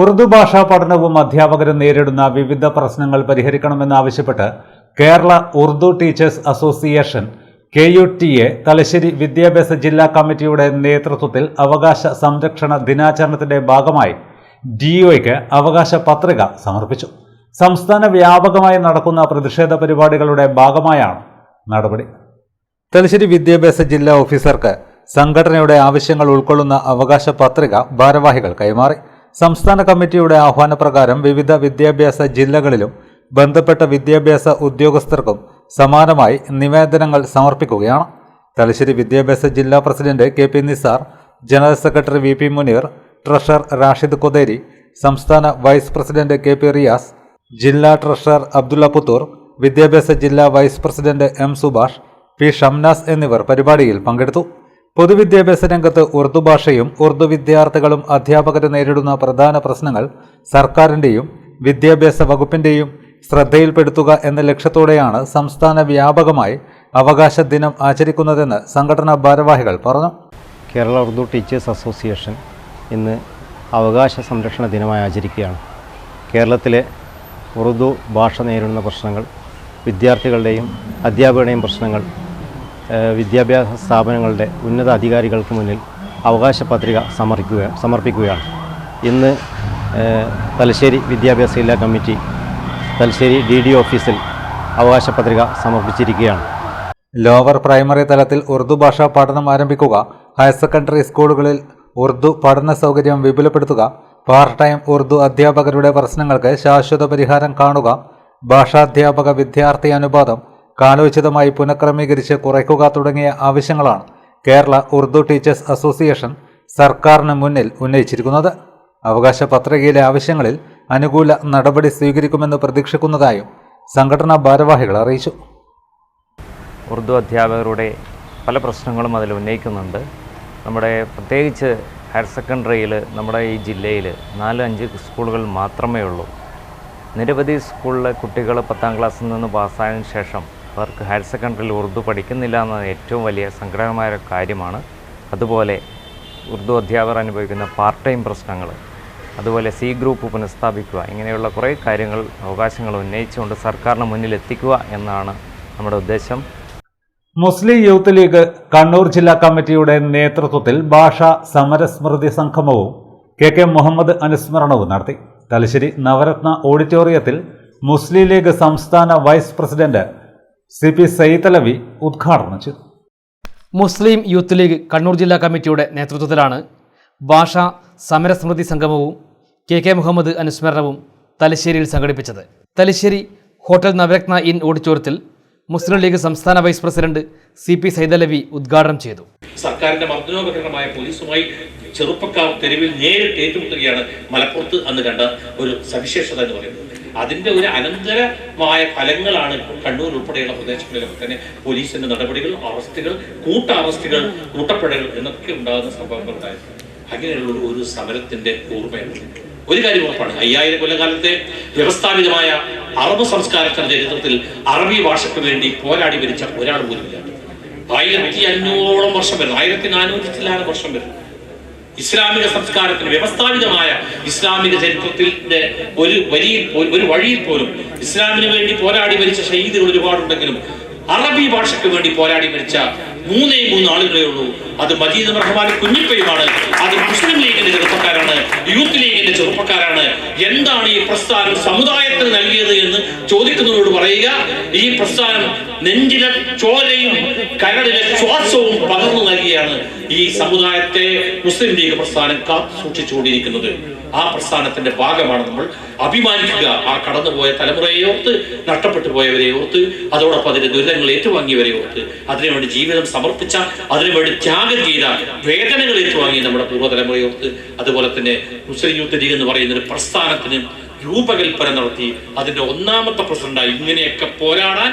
ഉറുദു ഭാഷാ പഠനവും അധ്യാപകരും നേരിടുന്ന വിവിധ പ്രശ്നങ്ങൾ പരിഹരിക്കണമെന്നാവശ്യപ്പെട്ട് Kerala Urdu teachers association KUTA Thalassery വിദ്യാഭ്യാസ ജില്ലാ കമ്മിറ്റിയുടെ നേതൃത്വത്തിൽ അവകാശ സംരക്ഷണ ദിനാചരണത്തിന്റെ ഭാഗമായി DOയ്ക്ക് അവകാശ പത്രിക സമർപ്പിച്ചു. സംസ്ഥാന വ്യാപകമായി നടക്കുന്ന പ്രതിഷേധ പരിപാടികളുടെ ഭാഗമായാണ് നടപടി. തലശ്ശേരി വിദ്യാഭ്യാസ ജില്ലാ ഓഫീസർക്ക് സംഘടനയുടെ ആവശ്യങ്ങൾ ഉൾക്കൊള്ളുന്ന അവകാശ പത്രിക ഭാരവാഹികൾ കൈമാറി. സംസ്ഥാന കമ്മിറ്റിയുടെ ആഹ്വാനപ്രകാരം വിവിധ വിദ്യാഭ്യാസ ജില്ലകളിലും ബന്ധപ്പെട്ട വിദ്യാഭ്യാസ ഉദ്യോഗസ്ഥർക്കും സമാനമായി നിവേദനങ്ങൾ സമർപ്പിക്കുകയാണ്. തലശ്ശേരി വിദ്യാഭ്യാസ ജില്ലാ president KP Nisar, general secretary VP Muneer, treasurer Rashid Kotheri, സംസ്ഥാന വൈസ് പ്രസിഡന്റ് KP റിയാസ്, ജില്ലാ ട്രഷറർ അബ്ദുള്ള പുത്തൂർ, വിദ്യാഭ്യാസ ജില്ലാ vice president M. Subhash, P. Shamnas എന്നിവർ പരിപാടിയിൽ പങ്കെടുത്തു. പൊതുവിദ്യാഭ്യാസ രംഗത്ത് ഉറുദു ഭാഷയും ഉറുദു വിദ്യാർത്ഥികളും അധ്യാപകരും നേരിടുന്ന പ്രധാന പ്രശ്നങ്ങൾ സർക്കാരിൻ്റെയും വിദ്യാഭ്യാസ വകുപ്പിൻ്റെയും ശ്രദ്ധയിൽപ്പെടുത്തുക എന്ന ലക്ഷ്യത്തോടെയാണ് സംസ്ഥാന വ്യാപകമായി അവകാശ ദിനം ആചരിക്കുന്നതെന്ന് സംഘടനാ ഭാരവാഹികൾ പറഞ്ഞു. കേരള ഉറുദു ടീച്ചേഴ്സ് അസോസിയേഷൻ ഇന്ന് അവകാശ സംരക്ഷണ ദിനമായി ആചരിക്കുകയാണ്. കേരളത്തിലെ ഉറുദു ഭാഷ നേരിടുന്ന പ്രശ്നങ്ങൾ, വിദ്യാർത്ഥികളുടെയും അധ്യാപകരുടെയും പ്രശ്നങ്ങൾ വിദ്യാഭ്യാസ സ്ഥാപനങ്ങളുടെ ഉന്നത അധികാരികൾക്ക് മുന്നിൽ അവകാശ പത്രിക സമർപ്പിക്കുകയാണ്. ഇന്ന് തലശ്ശേരി വിദ്യാഭ്യാസ ജില്ലാ കമ്മിറ്റി തലശ്ശേരി DD ഓഫീസിൽ അവകാശ പത്രിക സമർപ്പിച്ചിരിക്കുകയാണ്. ലോവർ പ്രൈമറി തലത്തിൽ ഉറുദു ഭാഷാ പഠനം ആരംഭിക്കുക, ഹയർ സെക്കൻഡറി സ്കൂളുകളിൽ ഉറുദു പഠന സൗകര്യം വിപുലപ്പെടുത്തുക, പാർട്ട് ടൈം ഉറുദു അധ്യാപകരുടെ പ്രശ്നങ്ങൾക്ക് ശാശ്വത പരിഹാരം കാണുക, ഭാഷാധ്യാപക വിദ്യാർത്ഥി അനുപാതം കാലോചിതമായി പുനഃക്രമീകരിച്ച് കുറയ്ക്കുക തുടങ്ങിയ ആവശ്യങ്ങളാണ് കേരള ഉറുദു ടീച്ചേഴ്സ് അസോസിയേഷൻ സർക്കാരിന് മുന്നിൽ ഉന്നയിച്ചിരിക്കുന്നത്. അവകാശ പത്രികയിലെ ആവശ്യങ്ങളിൽ അനുകൂല നടപടി സ്വീകരിക്കുമെന്ന് പ്രതീക്ഷിക്കുന്നതായും സംഘടനാ ഭാരവാഹികൾ അറിയിച്ചു. ഉറുദു അധ്യാപകരുടെ പല പ്രശ്നങ്ങളും അതിൽ ഉന്നയിക്കുന്നുണ്ട്. നമ്മുടെ പ്രത്യേകിച്ച് ഹയർ സെക്കൻഡറിയിൽ നമ്മുടെ ഈ ജില്ലയിൽ 4-5 സ്കൂളുകൾ മാത്രമേ ഉള്ളൂ. നിരവധി സ്കൂളിലെ കുട്ടികൾ 10ാം ക്ലാസ്സിൽ നിന്ന് പാസ്സായതിനു ശേഷം അവർക്ക് ഹയർ സെക്കൻഡറിയിൽ ഉറുദു പഠിക്കുന്നില്ല എന്നത് ഏറ്റവും വലിയ സങ്കടകരമായ കാര്യമാണ്. അതുപോലെ ഉറുദു അധ്യാപകർ അനുഭവിക്കുന്ന പാർട്ട് ടൈം പ്രശ്നങ്ങൾ, അതുപോലെ C ഗ്രൂപ്പ് പുനഃസ്ഥാപിക്കുക, ഇങ്ങനെയുള്ള കുറേ കാര്യങ്ങൾ, അവകാശങ്ങൾ ഉന്നയിച്ചുകൊണ്ട് സർക്കാരിന് മുന്നിൽ എത്തിക്കുക എന്നാണ് നമ്മുടെ ഉദ്ദേശം. മുസ്ലിം യൂത്ത് ലീഗ് കണ്ണൂർ ജില്ലാ കമ്മിറ്റിയുടെ നേതൃത്വത്തിൽ ഭാഷാ സമരസ്മൃതി സംഗമവും KK മുഹമ്മദ് അനുസ്മരണവും നടത്തി. തലശ്ശേരി നവരത്ന ഓഡിറ്റോറിയത്തിൽ മുസ്ലിം ലീഗ് സംസ്ഥാന വൈസ് പ്രസിഡന്റ് CP സയ്യിദലവി ഉദ്ഘാടനം ചെയ്തു. മുസ്ലിം യൂത്ത് ലീഗ് കണ്ണൂർ ജില്ലാ കമ്മിറ്റിയുടെ നേതൃത്വത്തിലാണ് ഭാഷാ സമരസ്മൃതി സംഗമവും KK മുഹമ്മദ് അനുസ്മരണവും തലശ്ശേരിയിൽ സംഘടിപ്പിച്ചത്. തലശ്ശേരി ഹോട്ടൽ നവരത്ന ഇൻ ഓഡിറ്റോറിയത്തിൽ മുസ്ലിം ലീഗ് സംസ്ഥാന വൈസ് പ്രസിഡന്റ് CP സയ്യിദലവി ഉദ്ഘാടനം ചെയ്തു. സർക്കാരിന്റെ മർദ്ദനോപകരണമായ പോലീസുമായി ചെറുപ്പക്കാർ തെരുവിൽ നേരിട്ട് ഏറ്റുമുട്ടുകയാണ് മലപ്പുറത്ത് അന്ന് കണ്ട ഒരു സവിശേഷത എന്ന് പറയുന്നത്. അതിന്റെ ഒരു അനന്തരമായ ഫലങ്ങളാണ് ഇപ്പോൾ കണ്ണൂർ ഉൾപ്പെടെയുള്ള പ്രദേശങ്ങളിലൊക്കെ തന്നെ പോലീസിന്റെ നടപടികൾ, അറസ്റ്റുകൾ, അറസ്റ്റുകൾ, കൂട്ടപ്പെടലുകൾ എന്നൊക്കെ ഉണ്ടാകുന്ന സംഭവങ്ങൾ ഉണ്ടായിരുന്നു. അങ്ങനെയുള്ള ഒരു സമരത്തിന്റെ ഓർമ്മയാണ്. ഒരു കാര്യം ഉറപ്പാണ്, 5000 കൊല്ലകാലത്തെ വ്യവസ്ഥാപിതമായ അറബ് സംസ്കാരത്തിന്റെ ചരിത്രത്തിൽ അറബി ഭാഷയ്ക്ക് വേണ്ടി പോരാടി മരിച്ച ഒരാൾ പോലുമില്ല. 1500ഓളം വർഷം വരുന്നു, 1400 വർഷം വരുന്നു. ഇസ്ലാമിക സംസ്കാരത്തിന് വ്യവസ്ഥാപിതമായ ഇസ്ലാമിക ചരിത്രത്തിന്റെ ഒരു വഴിയിൽ പോലും ഇസ്ലാമിന് വേണ്ടി പോരാടി മരിച്ച ഷഹീദുകൾ ഒരുപാടുണ്ടെങ്കിലും അറബി ഭാഷയ്ക്ക് വേണ്ടി പോരാടി മരിച്ച 3 ആളുകളേ ഉള്ളൂ. അത് മജീദ് റഹ്മാൻ കുഞ്ഞിപ്പയുമാണ്, അത് മുസ്ലിം ലീഗിന്റെ ലീഗിന്റെ ചെറുപ്പക്കാരാണ്, യൂത്ത് ലീഗിന്റെ ചെറുപ്പക്കാരാണ്. എന്താണ് ഈ പ്രസ്ഥാനം സമുദായത്തിന് നൽകിയത് എന്ന് ചോദിക്കുന്നതോട് പറയുക, ഈ പ്രസ്ഥാനം നെഞ്ചിലെ ചോരയും കരളിലെ ശ്വാസവും പകർന്നു നൽകിയാണ് ഈ സമുദായത്തെ മുസ്ലിം ലീഗ് പ്രസ്ഥാനം കാത്തു സൂക്ഷിച്ചുകൊണ്ടിരിക്കുന്നത്. ആ പ്രസ്ഥാനത്തിന്റെ ഭാഗമാണ് നമ്മൾ. അഭിമാനിക്കുക ആ കടന്നുപോയ തലമുറയെ ഓർത്ത്, നഷ്ടപ്പെട്ടു പോയവരെ ഓർത്ത്, അതോടൊപ്പം അതിന്റെ ദുരിതങ്ങൾ ഏറ്റുവാങ്ങിയവരെ ഓർത്ത്, അതിനുവേണ്ടി ജീവിതം സമർപ്പിച്ച, അതിനുവേണ്ടി ത്യാഗം ചെയ്ത, വേദനകൾ ഏറ്റുവാങ്ങിയ നമ്മുടെ പൂർവ്വതലമുറയെ ഓർത്ത്, അതുപോലെ തന്നെ മുസ്ലിം യൂത്ത് ലീഗ് എന്ന് പറയുന്ന ഒരു പ്രസ്ഥാനത്തിന് രൂപകൽപ്പന നടത്തി അതിന്റെ ഒന്നാമത്തെ പ്രസിഡന്റായി ഇങ്ങനെയൊക്കെ പോരാടാൻ,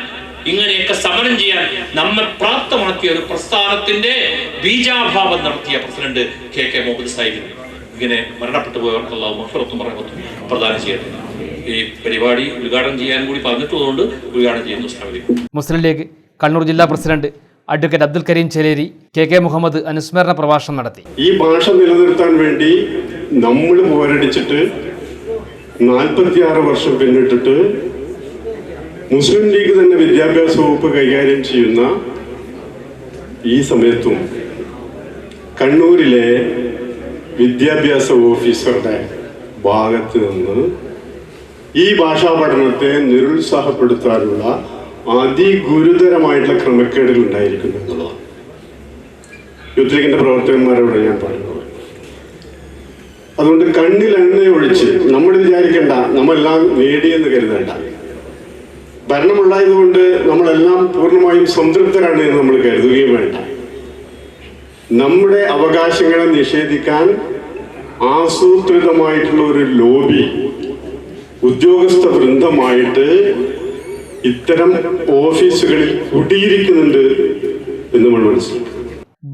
ഇങ്ങനെയൊക്കെ സമരം ചെയ്യാൻ നമ്മെ പ്രാപ്തമാക്കിയ ഒരു പ്രസ്ഥാനത്തിന്റെ ബീജാഭാവം നടത്തിയ പ്രസിഡന്റ് കെ മുഹമ്മദ് സാഹിബ് ഇങ്ങനെ മരണപ്പെട്ടു പോയവർക്ക് അല്ലാഹു മഗ്ഫിറത്തും റഹ്മത്തും പ്രദാനം ചെയ്യട്ടെ. ഈ പരിപാടി ഉദ്ഘാടനം ചെയ്യാൻ കൂടി പറഞ്ഞിട്ടുള്ളതുകൊണ്ട് ഉദ്ഘാടനം ചെയ്യുന്നു. മുസ്ലിം ലീഗ് കണ്ണൂർ ജില്ലാ president advocate Abdul Kareem Cheleri K Muhammad അനുസ്മരണ പ്രഭാഷണം നടത്തി. ഈ ഭാഷ നിലനിർത്താൻ വേണ്ടി നമ്മൾ പോരടിച്ചിട്ട് 46 വർഷം പിന്നിട്ടിട്ട് മുസ്ലിം ലീഗ് തന്നെ വിദ്യാഭ്യാസ വകുപ്പ് കൈകാര്യം ചെയ്യുന്ന ഈ സമയത്തും കണ്ണൂരിലെ വിദ്യാഭ്യാസ ഓഫീസറുടെ ഭാഗത്ത് നിന്ന് ഈ ഭാഷാ പഠനത്തെ നിരുത്സാഹപ്പെടുത്താനുള്ള അതിഗുരുതരമായിട്ടുള്ള ക്രമക്കേടുകൾ ഉണ്ടായിരിക്കുന്നു എന്നുള്ളതാണ് യൂത്ത് ലീഗിന്റെ പ്രവർത്തകന്മാരോട് ഞാൻ പറയുന്നത്. അതുകൊണ്ട് കണ്ണിൽ എണ്ണ ഒഴിച്ച് നമ്മൾ വിചാരിക്കേണ്ട നമ്മളെല്ലാം നേടിയെന്ന് കരുതേണ്ട. ഭരണമുണ്ടായതുകൊണ്ട് നമ്മളെല്ലാം പൂർണ്ണമായും സംതൃപ്തരാണ് എന്ന് നമ്മൾ കരുതുകയും വേണ്ട. നമ്മുടെ അവകാശങ്ങളെ നിഷേധിക്കാൻ ആസൂത്രിതമായിട്ടുള്ള ഒരു ലോബി ഉദ്യോഗസ്ഥ വൃന്ദമായിട്ട് ഇത്തരം ഓഫീസുകളിൽ കുടിയിരിക്കുന്നുണ്ട് എന്ന് നമ്മൾ മനസ്സിലാക്കും.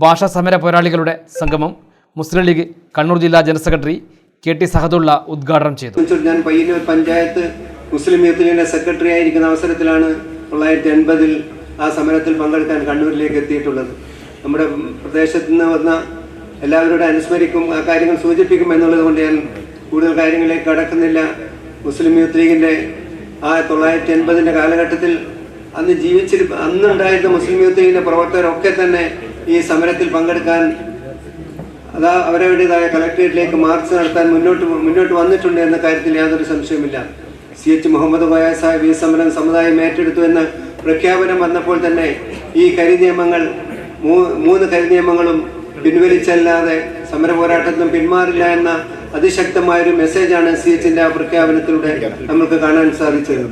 ഭാഷാ സമര പോരാളികളുടെ സംഗമം മുസ്ലിം ലീഗ് കണ്ണൂർ ജില്ലാ ജനറൽ സെക്രട്ടറി KT സഹദുള്ള ഉദ്ഘാടനം ചെയ്തു. ഞാൻ പയ്യന്നൂർ പഞ്ചായത്ത് മുസ്ലിം യൂത്ത് ലീഗിന്റെ സെക്രട്ടറി ആയിരിക്കുന്ന അവസരത്തിലാണ് 1980 ആ സമരത്തിൽ പങ്കെടുക്കാൻ കണ്ണൂരിലേക്ക് എത്തിയിട്ടുള്ളത്. നമ്മുടെ പ്രദേശത്ത് നിന്ന് വന്ന എല്ലാവരോടും അനുസ്മരിക്കും, ആ കാര്യങ്ങൾ സൂചിപ്പിക്കും എന്നുള്ളത് കൊണ്ട് ഞാൻ കൂടുതൽ കാര്യങ്ങളിലേക്ക് കടക്കുന്നില്ല. മുസ്ലിം യൂത്ത് ലീഗിന്റെ ആ 1980 കാലഘട്ടത്തിൽ അന്നുണ്ടായിരുന്ന മുസ്ലിം യൂത്ത് ലീഗിന്റെ പ്രവർത്തകരൊക്കെ തന്നെ ഈ സമരത്തിൽ പങ്കെടുക്കാൻ അവരവരുടേതായ കളക്ടറേറ്റിലേക്ക് മാർച്ച് നടത്താൻ മുന്നോട്ട് വന്നിട്ടുണ്ട് എന്ന കാര്യത്തിൽ യാതൊരു സംശയമില്ല. CH മുഹമ്മദ് കോയ സാഹിബ് ഈ സമരം സമുദായം ഏറ്റെടുത്തു എന്ന പ്രഖ്യാപനം വന്നപ്പോൾ തന്നെ ഈ കരിനിയമങ്ങൾ 3 കരിനിയമങ്ങളും പിൻവലിച്ചല്ലാതെ സമര പോരാട്ടത്തിനും പിന്മാറില്ല എന്ന അതിശക്തമായൊരു മെസ്സേജാണ് CHന്റെ ആ പ്രഖ്യാപനത്തിലൂടെ നമുക്ക് കാണാൻ സാധിച്ചത്.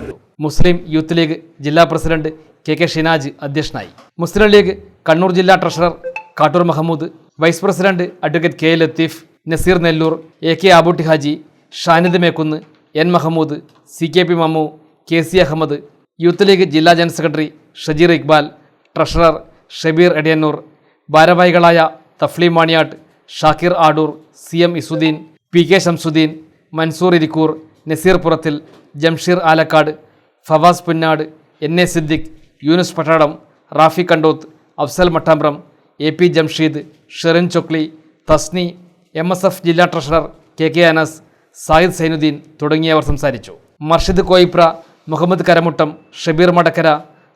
മുസ്ലിം യൂത്ത് ലീഗ് ജില്ലാ പ്രസിഡന്റ് KK ഷിനാജ് അധ്യക്ഷനായി. മുസ്ലിം ലീഗ് കണ്ണൂർ ജില്ലാ treasurer Kattoor Mahamood, vice president advocate K Latheef, Naseer Nelloor, AK Abootty Haji, Shanid Mekkunnu, N Mahamood, CKP Mammu, KC Ahammed, youth league ജില്ലാ general secretary Shajeer Iqbal, treasurer Shabeer Edayannur, ഭാരവാഹികളായ Thafleem Maniyat, Shakir Adoor, CM Izzudheen, PK Shamsudheen, Mansoor Irikkur, Naseer Purathil, Jamsheer Alakkad, Fawas Punnad, NA Siddique, Yunus Pattadam, Rafi Kandoth, Afsal Mattambram, AP Jamsheed, Sherin Chokli, Tasni, MSF ജില്ലാ ട്രഷറർ KK അനസ്, സായിദ് സൈനുദ്ദീൻ തുടങ്ങിയവർ സംസാരിച്ചു. മർഷിദ് കോയിപ്ര, മുഹമ്മദ് കരമുട്ടം, ഷബീർ മടക്കര,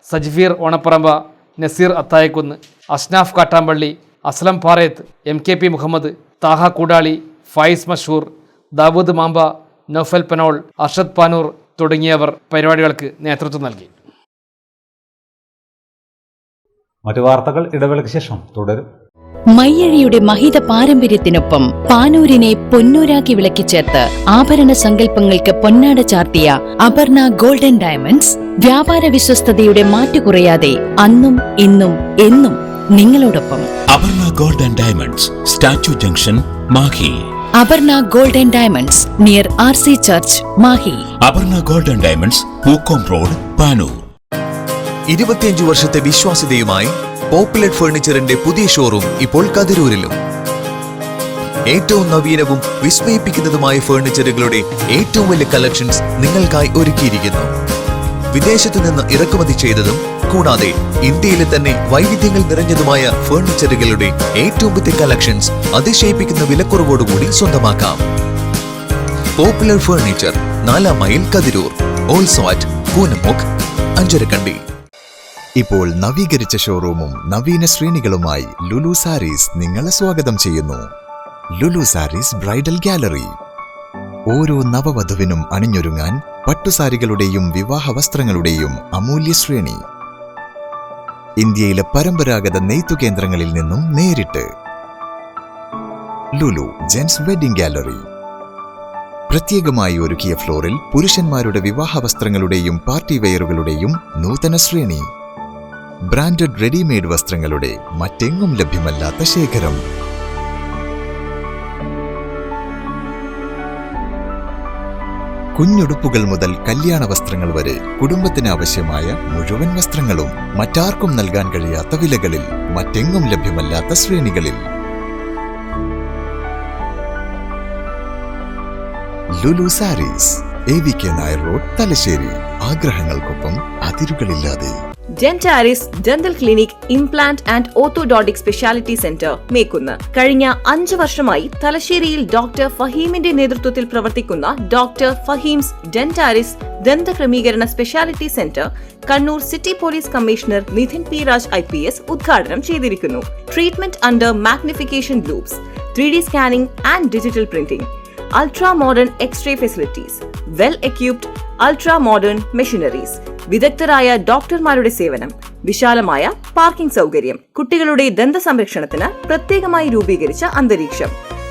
സജ്ഫീർ ഓണപ്പറമ്പ, നസീർ അത്തായക്കുന്ന്, അസ്നാഫ് കാട്ടാമ്പള്ളി, അസ്ലം പാറേത്ത്, MKP മുഹമ്മദ്, താഹ കൂടാളി, ഫായിസ് മഷൂർ, ദാവൂദ് മാമ്പ, നൗഫൽ പനോൾ, അർഷദ് പാനൂർ തുടങ്ങിയവർ പരിപാടികൾക്ക് നേതൃത്വം നൽകി. മറ്റു വാർത്തകൾ ഇടവേളയ്ക്ക് ശേഷം തുടരും. മയ്യഴിയുടെ മഹിത പാരമ്പര്യത്തിനൊപ്പം പാനൂരിനെ പൊന്നൂരാക്കി വിളക്കിച്ചേർത്ത് ആഭരണ സങ്കല്പങ്ങൾക്ക് പൊന്നാട ചാർത്തിയ അപർണ ഗോൾഡൻ ഡയമണ്ട്സ് വ്യാപാര വിശ്വസ്തതയുടെ മാറ്റുകുറയാതെ അന്നും ഇന്നും എന്നും നിങ്ങളോടൊപ്പം. Aparna golden diamonds, statue junction, Mahe. Aparna golden diamonds near RC church, Mahe. Aparna golden diamonds, Pookkom road, Panoor. 25 വർഷത്തെ വിശ്വാസ്യതയുമായി പോപ്പുലർ ഫർണിച്ചറിന്റെ പുതിയ ഷോറൂം ഇപ്പോൾ കതിരൂരിലും. ഏറ്റവും നവീനവും വിസ്മയിപ്പിക്കുന്നതുമായ ഫർണിച്ചറുകളുടെ ഏറ്റവും വലിയ കളക്ഷൻസ് നിങ്ങൾക്കായി ഒരുക്കിയിരിക്കുന്നു. വിദേശത്തു നിന്ന് ഇറക്കുമതി ചെയ്തതും കൂടാതെ ഇന്ത്യയിലെ തന്നെ വൈവിധ്യങ്ങൾ നിറഞ്ഞതുമായ ഫർണിച്ചറുകളുടെ ഏറ്റവും പുതിയ കളക്ഷൻസ് അതിശയിപ്പിക്കുന്ന വിലക്കുറവോടുകൂടി സ്വന്തമാക്കാം. Popular furniture, 4 mile, Kathirur. Also at Poonamukku, Ancharakandi. ഇപ്പോൾ നവീകരിച്ച ഷോറൂമും നവീന ശ്രേണികളുമായി ലുലു സാരീസ് നിങ്ങളെ സ്വാഗതം ചെയ്യുന്നു. Lulu sarees bridal gallery. ഓരോ നവവധുവിനും അണിഞ്ഞൊരുങ്ങാൻ പട്ടുസാരികളുടെയും വിവാഹ വസ്ത്രങ്ങളുടെയും അമൂല്യ ശ്രേണി. ഇന്ത്യയിലെ പരമ്പരാഗത നെയ്ത്തു കേന്ദ്രങ്ങളിൽ നിന്നും നേരിട്ട്. Lulu gents wedding gallery. പ്രത്യേകമായി ഒരുക്കിയ ഫ്ലോറിൽ പുരുഷന്മാരുടെ വിവാഹ വസ്ത്രങ്ങളുടെയും പാർട്ടി വെയറുകളുടെയും നൂതന ശ്രേണി. ബ്രാൻഡഡ് റെഡിമെയ്ഡ് വസ്ത്രങ്ങളുടെ മറ്റെങ്ങും ലഭ്യമല്ലാത്ത ശേഖരം. കുഞ്ഞുടുപ്പുകൾ മുതൽ കല്യാണ വസ്ത്രങ്ങൾ വരെ കുടുംബത്തിന് ആവശ്യമായ മുഴുവൻ വസ്ത്രങ്ങളും മറ്റാർക്കും നൽകാൻ കഴിയാത്ത വിലകളിൽ, മറ്റെങ്ങും ലഭ്യമല്ലാത്ത ശ്രേണികളിൽ. Lulu sarees, AVK Nair road, Thalassery. ആഗ്രഹങ്ങൾക്കൊപ്പം അതിരുകളില്ലാതെ. Dentaris dental clinic, implant and orthodontic speciality centre, Mekkunnu. കഴിഞ്ഞ 5 വർഷമായി തലശ്ശേരിയിൽ ഡോക്ടർ ഫഹീമിന്റെ നേതൃത്വത്തിൽ പ്രവർത്തിക്കുന്ന ഡോക്ടർ ഫഹീംസ് ഡെന്റാരിസ് ദന്തക്രമീകരണ speciality centre Kannur city police commissioner Nidhin P. Raj IPS ഉദ്ഘാടനം ചെയ്തിരിക്കുന്നു. Treatment under magnification loupes, 3D scanning and digital printing, ultra modern X-ray facilities, well equipped ultra modern machineries, വിദഗ്ധരായ ഡോക്ടർമാരുടെ സേവനം, വിശാലമായ പാർക്കിംഗ് സൗകര്യം, കുട്ടികളുടെ ദന്ത സംരക്ഷണത്തിന് പ്രത്യേകമായി രൂപീകരിച്ച അന്തരീക്ഷം,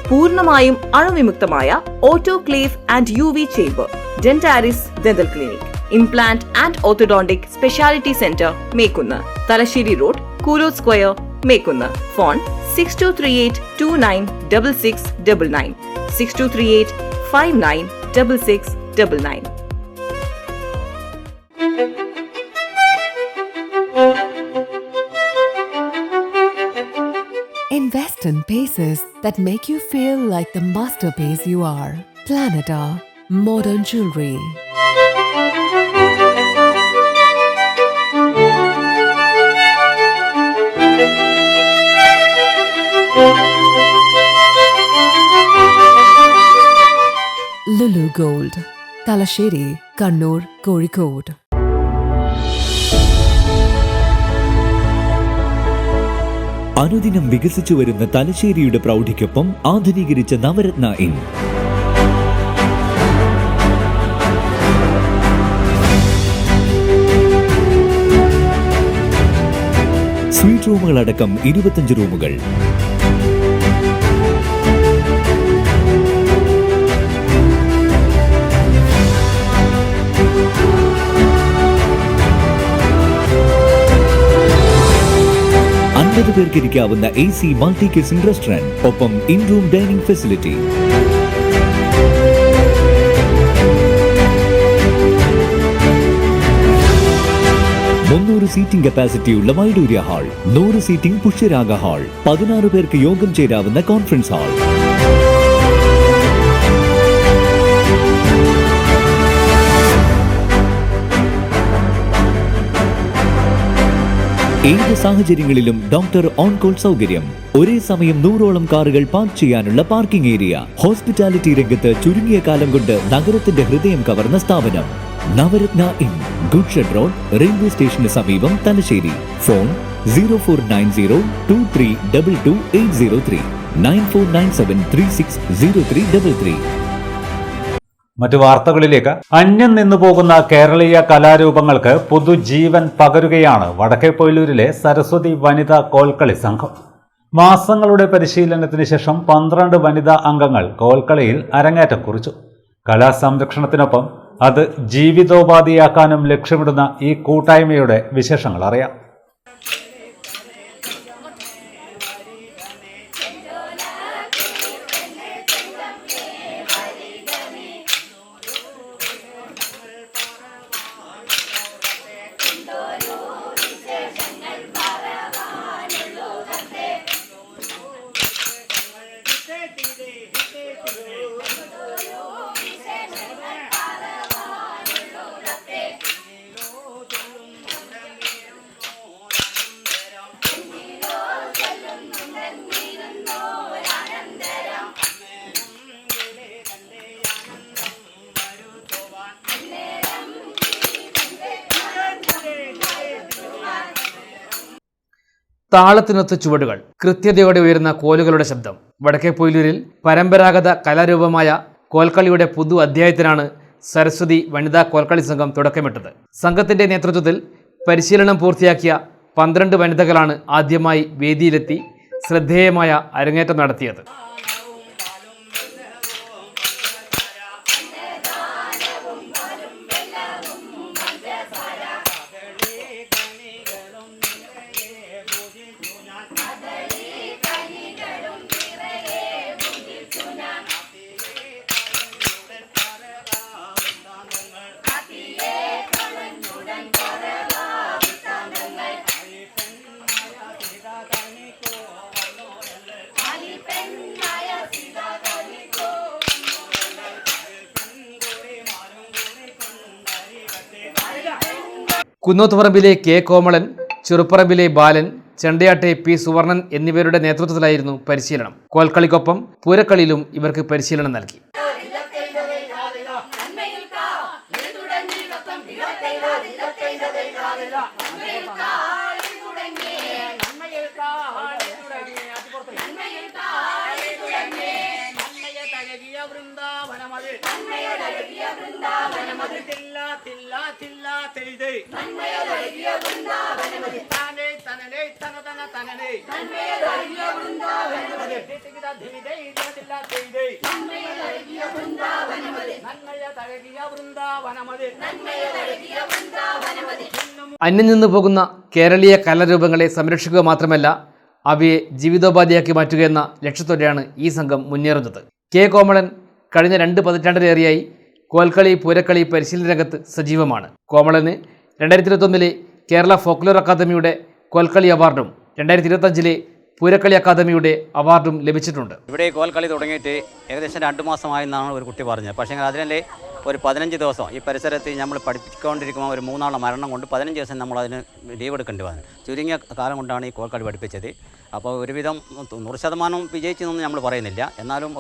പൂർണ്ണമായും അണുവിമുക്തമായ autoclave and UV chamber. Dentaris dental clinic, implant and orthodontic speciality centre, Mekkunnu. Thalassery road, Koolo square, Mekkunnu. Phone 6238296699, 6238596699. Invest in pieces that make you feel like the masterpiece you are. Planeta Modern Jewelry. Lulu Gold, Talasheri, Kannur, Kozhikode. അനുദിനം വികസിച്ചു വരുന്ന തലശ്ശേരിയുടെ പ്രൗഢിക്കൊപ്പം ആധുനീകരിച്ച Navaratna inn. Suite റൂമുകളടക്കം 25 റൂമുകൾ. പേർക്കിരിക്കാവുന്ന AC multi kitchen restaurant, ഒപ്പം in room dining facility. Seating കപ്പാസിറ്റിയുള്ള Vaidurya hall, 100 seating Pushyaraga hall, 16 പേർക്ക് യോഗം ചേരാവുന്ന കോൺഫറൻസ് ഹാൾ. ഏത് സാഹചര്യങ്ങളിലും ഡോക്ടർ ഓൺ കോൾ സൗകര്യം, ഒരേ സമയം 100ഓളം കാറുകൾ പാർക്ക് ചെയ്യാനുള്ള പാർക്കിംഗ് ഏരിയ. ഹോസ്പിറ്റാലിറ്റി രംഗത്ത് ചുരുങ്ങിയ കാലം കൊണ്ട് നഗരത്തിന്റെ ഹൃദയം കവർന്ന സ്ഥാപനം Navaratna inn, goods shed road, railway സ്റ്റേഷന് സമീപം, തലശ്ശേരി. ഫോൺ 049023228803, 9497360333. മറ്റു വാർത്തകളിലേക്ക്. അന്യം നിന്നു പോകുന്ന കേരളീയ കലാരൂപങ്ങൾക്ക് പുതുജീവൻ പകരുകയാണ് വടക്കേപ്പൊയിലൂരിലെ സരസ്വതി വനിതാ കോൽക്കളി സംഘം. മാസങ്ങളുടെ പരിശീലനത്തിന് ശേഷം 12 വനിതാ അംഗങ്ങൾ കോൽക്കളിയിൽ അരങ്ങേറ്റം കുറിച്ചു. കലാസംരക്ഷണത്തിനൊപ്പം അത് ജീവിതോപാധിയാക്കാനും ലക്ഷ്യമിടുന്ന ഈ കൂട്ടായ്മയുടെ വിശേഷങ്ങൾ അറിയാം. താളത്തിനൊത്ത ചുവടുകൾ, കൃത്യതയോടെ ഉയരുന്ന കോലുകളുടെ ശബ്ദം. വടക്കേ പൊയിലൂരിൽ പരമ്പരാഗത കലാരൂപമായ കോൽക്കളിയുടെ പുതു അധ്യായത്തിനാണ് സരസ്വതി വനിതാ കോൽക്കളി സംഘം തുടക്കമിട്ടത്. സംഘത്തിന്റെ നേതൃത്വത്തിൽ പരിശീലനം പൂർത്തിയാക്കിയ 12 വനിതകളാണ് ആദ്യമായി വേദിയിലെത്തി ശ്രദ്ധേയമായ അരങ്ങേറ്റം നടത്തിയത്. കുന്നോത്തുപറമ്പിലെ കെ കോമളൻ, ചെറുപ്പറമ്പിലെ ബാലൻ, ചെണ്ടയാട്ടെ പി സുവർണൻ എന്നിവരുടെ നേതൃത്വത്തിലായിരുന്നു പരിശീലനം. കോൽക്കളിക്കൊപ്പം പൂരക്കളിയിലും ഇവർക്ക് പരിശീലനം നൽകി. അന്യം നിന്നു പോകുന്ന കേരളീയ കലാരൂപങ്ങളെ സംരക്ഷിക്കുക മാത്രമല്ല അവയെ ജീവിതോപാധിയാക്കി മാറ്റുക എന്ന ലക്ഷ്യത്തോടെയാണ് ഈ സംഘം മുന്നേറുന്നത്. കെ കോമളൻ കഴിഞ്ഞ 2 പതിറ്റാണ്ടിലേറെയായി കോൽക്കളി പൂരക്കളി പരിശീലന രംഗത്ത് സജീവമാണ്. കോമളന് 2021 കേരള ഫോക്ലോർ അക്കാദമിയുടെ കോൽക്കളി അവാർഡും 2025 പൂരക്കളി അക്കാദമിയുടെ അവാർഡും ലഭിച്ചിട്ടുണ്ട്. ഇവിടെ കോൽക്കളി തുടങ്ങിയിട്ട് ഏകദേശം 2 മാസമായെന്നാണ് ഒരു കുട്ടി പറഞ്ഞത്. പക്ഷേ അതിനെ ഒരു 15 ദിവസം ഈ പരിസരത്ത് നമ്മൾ പഠിപ്പിച്ചുകൊണ്ടിരിക്കുമ്പോൾ ഒരു 3 ആളുടെ മരണം കൊണ്ട് 15 ദിവസം നമ്മളതിന് ലീവ് എടുക്കേണ്ടി വന്നു. ചുരുങ്ങിയ കാലം കൊണ്ടാണ് ഈ കോൽക്കളി പഠിപ്പിച്ചത്. അപ്പോൾ ഒരുവിധം 100% വിജയിച്ചെന്നൊന്നും നമ്മൾ പറയുന്നില്ല. എന്നാലും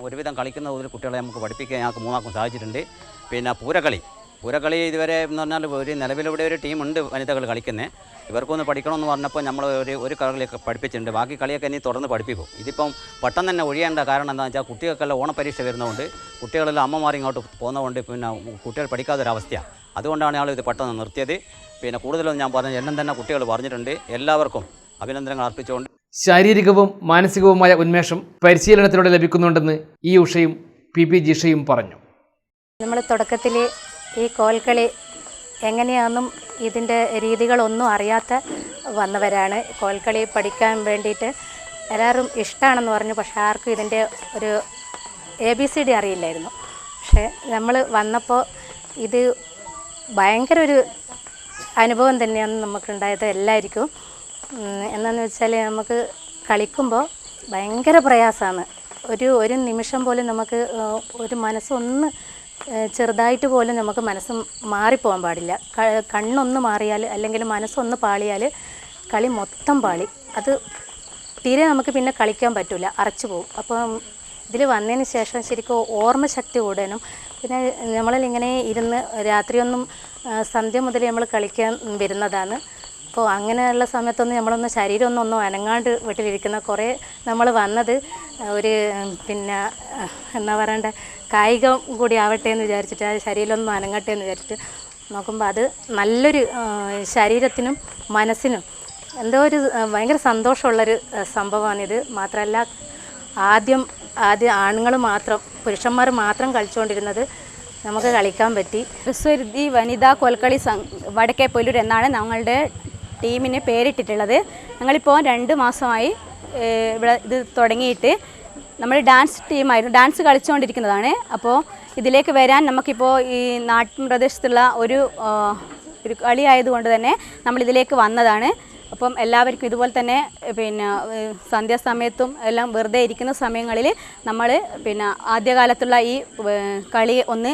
ഒരുവിധം കളിക്കുന്ന ഒരു കുട്ടികളെ നമുക്ക് പഠിപ്പിക്കാൻ ഞങ്ങൾക്ക് 3 ആൾക്കും സാധിച്ചിട്ടുണ്ട്. പിന്നെ പൂരക്കളി ഇതുവരെ എന്ന് പറഞ്ഞാൽ ഒരു നിലവിലിവിടെ ഒരു ടീമുണ്ട് വനിതകൾ കളിക്കുന്നത്. ഇവർക്കൊന്ന് പഠിക്കണമെന്ന് പറഞ്ഞപ്പോൾ നമ്മൾ ഒരു കളിയൊക്കെ പഠിപ്പിച്ചിട്ടുണ്ട്. ബാക്കി കളിയൊക്കെ ഇനി തുടർന്ന് പഠിപ്പിക്കും. ഇതിപ്പം പെട്ടെന്ന് തന്നെ ഒഴിയേണ്ട കാരണം എന്താണെന്ന് വെച്ചാൽ കുട്ടികൾക്കെല്ലാം ഓണപ്പരീക്ഷ വരുന്നതുകൊണ്ട് കുട്ടികളെല്ലാം അമ്മമാർ ഇങ്ങോട്ട് പോകുന്നതുകൊണ്ട് പിന്നെ കുട്ടികൾ പഠിക്കാത്തൊരവസ്ഥയാണ്. അതുകൊണ്ടാണ് ഞങ്ങൾ ഇത് പെട്ടെന്ന് നിർത്തിയത്. പിന്നെ കൂടുതലൊന്നും ഞാൻ പറഞ്ഞു എല്ലാം തന്നെ കുട്ടികൾ പറഞ്ഞിട്ടുണ്ട്. എല്ലാവർക്കും അഭിനന്ദനങ്ങൾ അർപ്പിച്ചുകൊണ്ട് ശാരീരികവും മാനസികവുമായ ഉന്മേഷം പരിശീലനത്തിലൂടെ ലഭിക്കുന്നുണ്ടെന്ന് ഈ ഉഷയും പി ജിഷയും പറഞ്ഞു. നമ്മൾ തുടക്കത്തിൽ ഈ കോൽക്കളി എങ്ങനെയാണെന്നും ഇതിൻ്റെ രീതികളൊന്നും അറിയാത്ത വന്നവരാണ്. കോൽക്കളി പഠിക്കാൻ വേണ്ടിയിട്ട് എല്ലാവരും ഇഷ്ടമാണെന്ന് പറഞ്ഞു. പക്ഷേ ആർക്കും ഇതിൻ്റെ ഒരു ABCD അറിയില്ലായിരുന്നു. പക്ഷേ നമ്മൾ വന്നപ്പോൾ ഇത് ഭയങ്കര ഒരു അനുഭവം തന്നെയാണ് നമുക്കുണ്ടായത് എല്ലാവർക്കും. എന്താണെന്ന് വെച്ചാൽ നമുക്ക് കളിക്കുമ്പോൾ ഭയങ്കര പ്രയാസമാണ്. ഒരു നിമിഷം പോലും നമുക്ക് ഒരു മനസ്സൊന്ന് ചെറുതായിട്ട് പോലും നമുക്ക് മനസ്സ് മാറിപ്പോകാൻ പാടില്ല. കണ്ണൊന്ന് മാറിയാൽ അല്ലെങ്കിൽ മനസ്സൊന്ന് പാളിയാൽ കളി മൊത്തം പാളി. അത് തീരെ നമുക്ക് പിന്നെ കളിക്കാൻ പറ്റില്ല, അറച്ചു പോകും. അപ്പം ഇതിൽ വന്നതിന് ശേഷം ശരിക്കും ഓർമ്മശക്തി കൂടാനും പിന്നെ നമ്മളിങ്ങനെ ഇരുന്ന് രാത്രിയൊന്നും സന്ധ്യ മുതൽ നമ്മൾ കളിക്കാൻ വരുന്നതാണ്. അപ്പോൾ അങ്ങനെയുള്ള സമയത്തൊന്നും നമ്മളൊന്ന് ശരീരമൊന്നും അനങ്ങാണ്ട് വീട്ടിലിരിക്കുന്ന കുറേ നമ്മൾ വന്നത് ഒരു പിന്നെ എന്താ പറയണ്ടേ കായികം കൂടി ആവട്ടെ എന്ന് വിചാരിച്ചിട്ട് ആ ശരീരമൊന്നും അനങ്ങട്ടെ എന്ന് വിചാരിച്ചിട്ട് നോക്കുമ്പോൾ അത് നല്ലൊരു ശരീരത്തിനും മനസ്സിനും എന്തോ ഒരു ഭയങ്കര സന്തോഷമുള്ളൊരു സംഭവമാണിത്. മാത്രമല്ല ആദ്യം ആണുങ്ങൾ മാത്രം പുരുഷന്മാർ മാത്രം കളിച്ചുകൊണ്ടിരുന്നത് നമുക്ക് കളിക്കാൻ പറ്റി. സരസ്വതി വനിതാ കോൽക്കളി വടക്കേ പൊയിലൂർ എന്നാണ് ഞങ്ങളുടെ ടീമിന് പേരിട്ടിട്ടുള്ളത്. ഞങ്ങളിപ്പോൾ 2 മാസമായി ഇവിടെ ഇത് തുടങ്ങിയിട്ട്. നമ്മൾ ഡാൻസ് ടീമായിരുന്നു, ഡാൻസ് കളിച്ചുകൊണ്ടിരിക്കുന്നതാണ്. അപ്പോൾ ഇതിലേക്ക് വരാൻ നമുക്കിപ്പോൾ ഈ നാട്ടിൻ പ്രദേശത്തുള്ള ഒരു കളി ആയതുകൊണ്ട് തന്നെ നമ്മളിതിലേക്ക് വന്നതാണ്. അപ്പം എല്ലാവർക്കും ഇതുപോലെ തന്നെ പിന്നെ സന്ധ്യാസമയത്തും എല്ലാം വെറുതെ ഇരിക്കുന്ന സമയങ്ങളിൽ നമ്മൾ പിന്നെ ആദ്യകാലത്തുള്ള ഈ കളി ഒന്ന്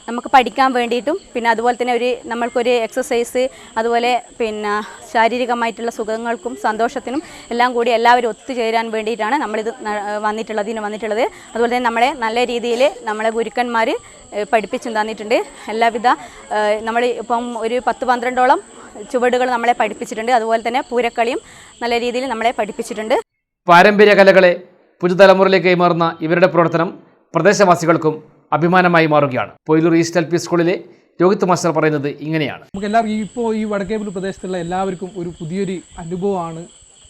നമുക്ക് പഠിക്കാൻ വേണ്ടിയിട്ടും പിന്നെ അതുപോലെ തന്നെ നമ്മൾക്കൊരു എക്സസൈസ് അതുപോലെ പിന്നെ ശാരീരികമായിട്ടുള്ള സുഖങ്ങൾക്കും സന്തോഷത്തിനും എല്ലാം കൂടി എല്ലാവരും ഒത്തുചേരാൻ വേണ്ടിയിട്ടാണ് നമ്മളിത് വന്നിട്ടുള്ളത്. അതുപോലെ തന്നെ നമ്മളെ നല്ല രീതിയിൽ നമ്മളെ ഗുരുക്കന്മാർ പഠിപ്പിച്ചു തന്നിട്ടുണ്ട്. എല്ലാവിധ നമ്മൾ ഇപ്പം ഒരു 10-12ഓളം ചുവടുകൾ നമ്മളെ പഠിപ്പിച്ചിട്ടുണ്ട്. അതുപോലെ തന്നെ പൂരക്കളിയും നല്ല രീതിയിൽ നമ്മളെ പഠിപ്പിച്ചിട്ടുണ്ട്. പാരമ്പര്യ കലകളെ പുതുതലമുറയിലേക്ക് കൈമാറുന്ന ഇവരുടെ പ്രവർത്തനം പ്രദേശവാസികൾക്കും അഭിമാനമായി മാറുകയാണ്. പൊയിലൂർ ഈസ്റ്റ് LP സ്കൂളിലെ രോഹിത് മാസ്റ്റർ പറയുന്നത് ഇങ്ങനെയാണ്. നമുക്ക് എല്ലാവർക്കും ഇപ്പോൾ ഈ വടക്കേപ്പുറം പ്രദേശത്തുള്ള എല്ലാവർക്കും ഒരു പുതിയൊരു അനുഭവമാണ്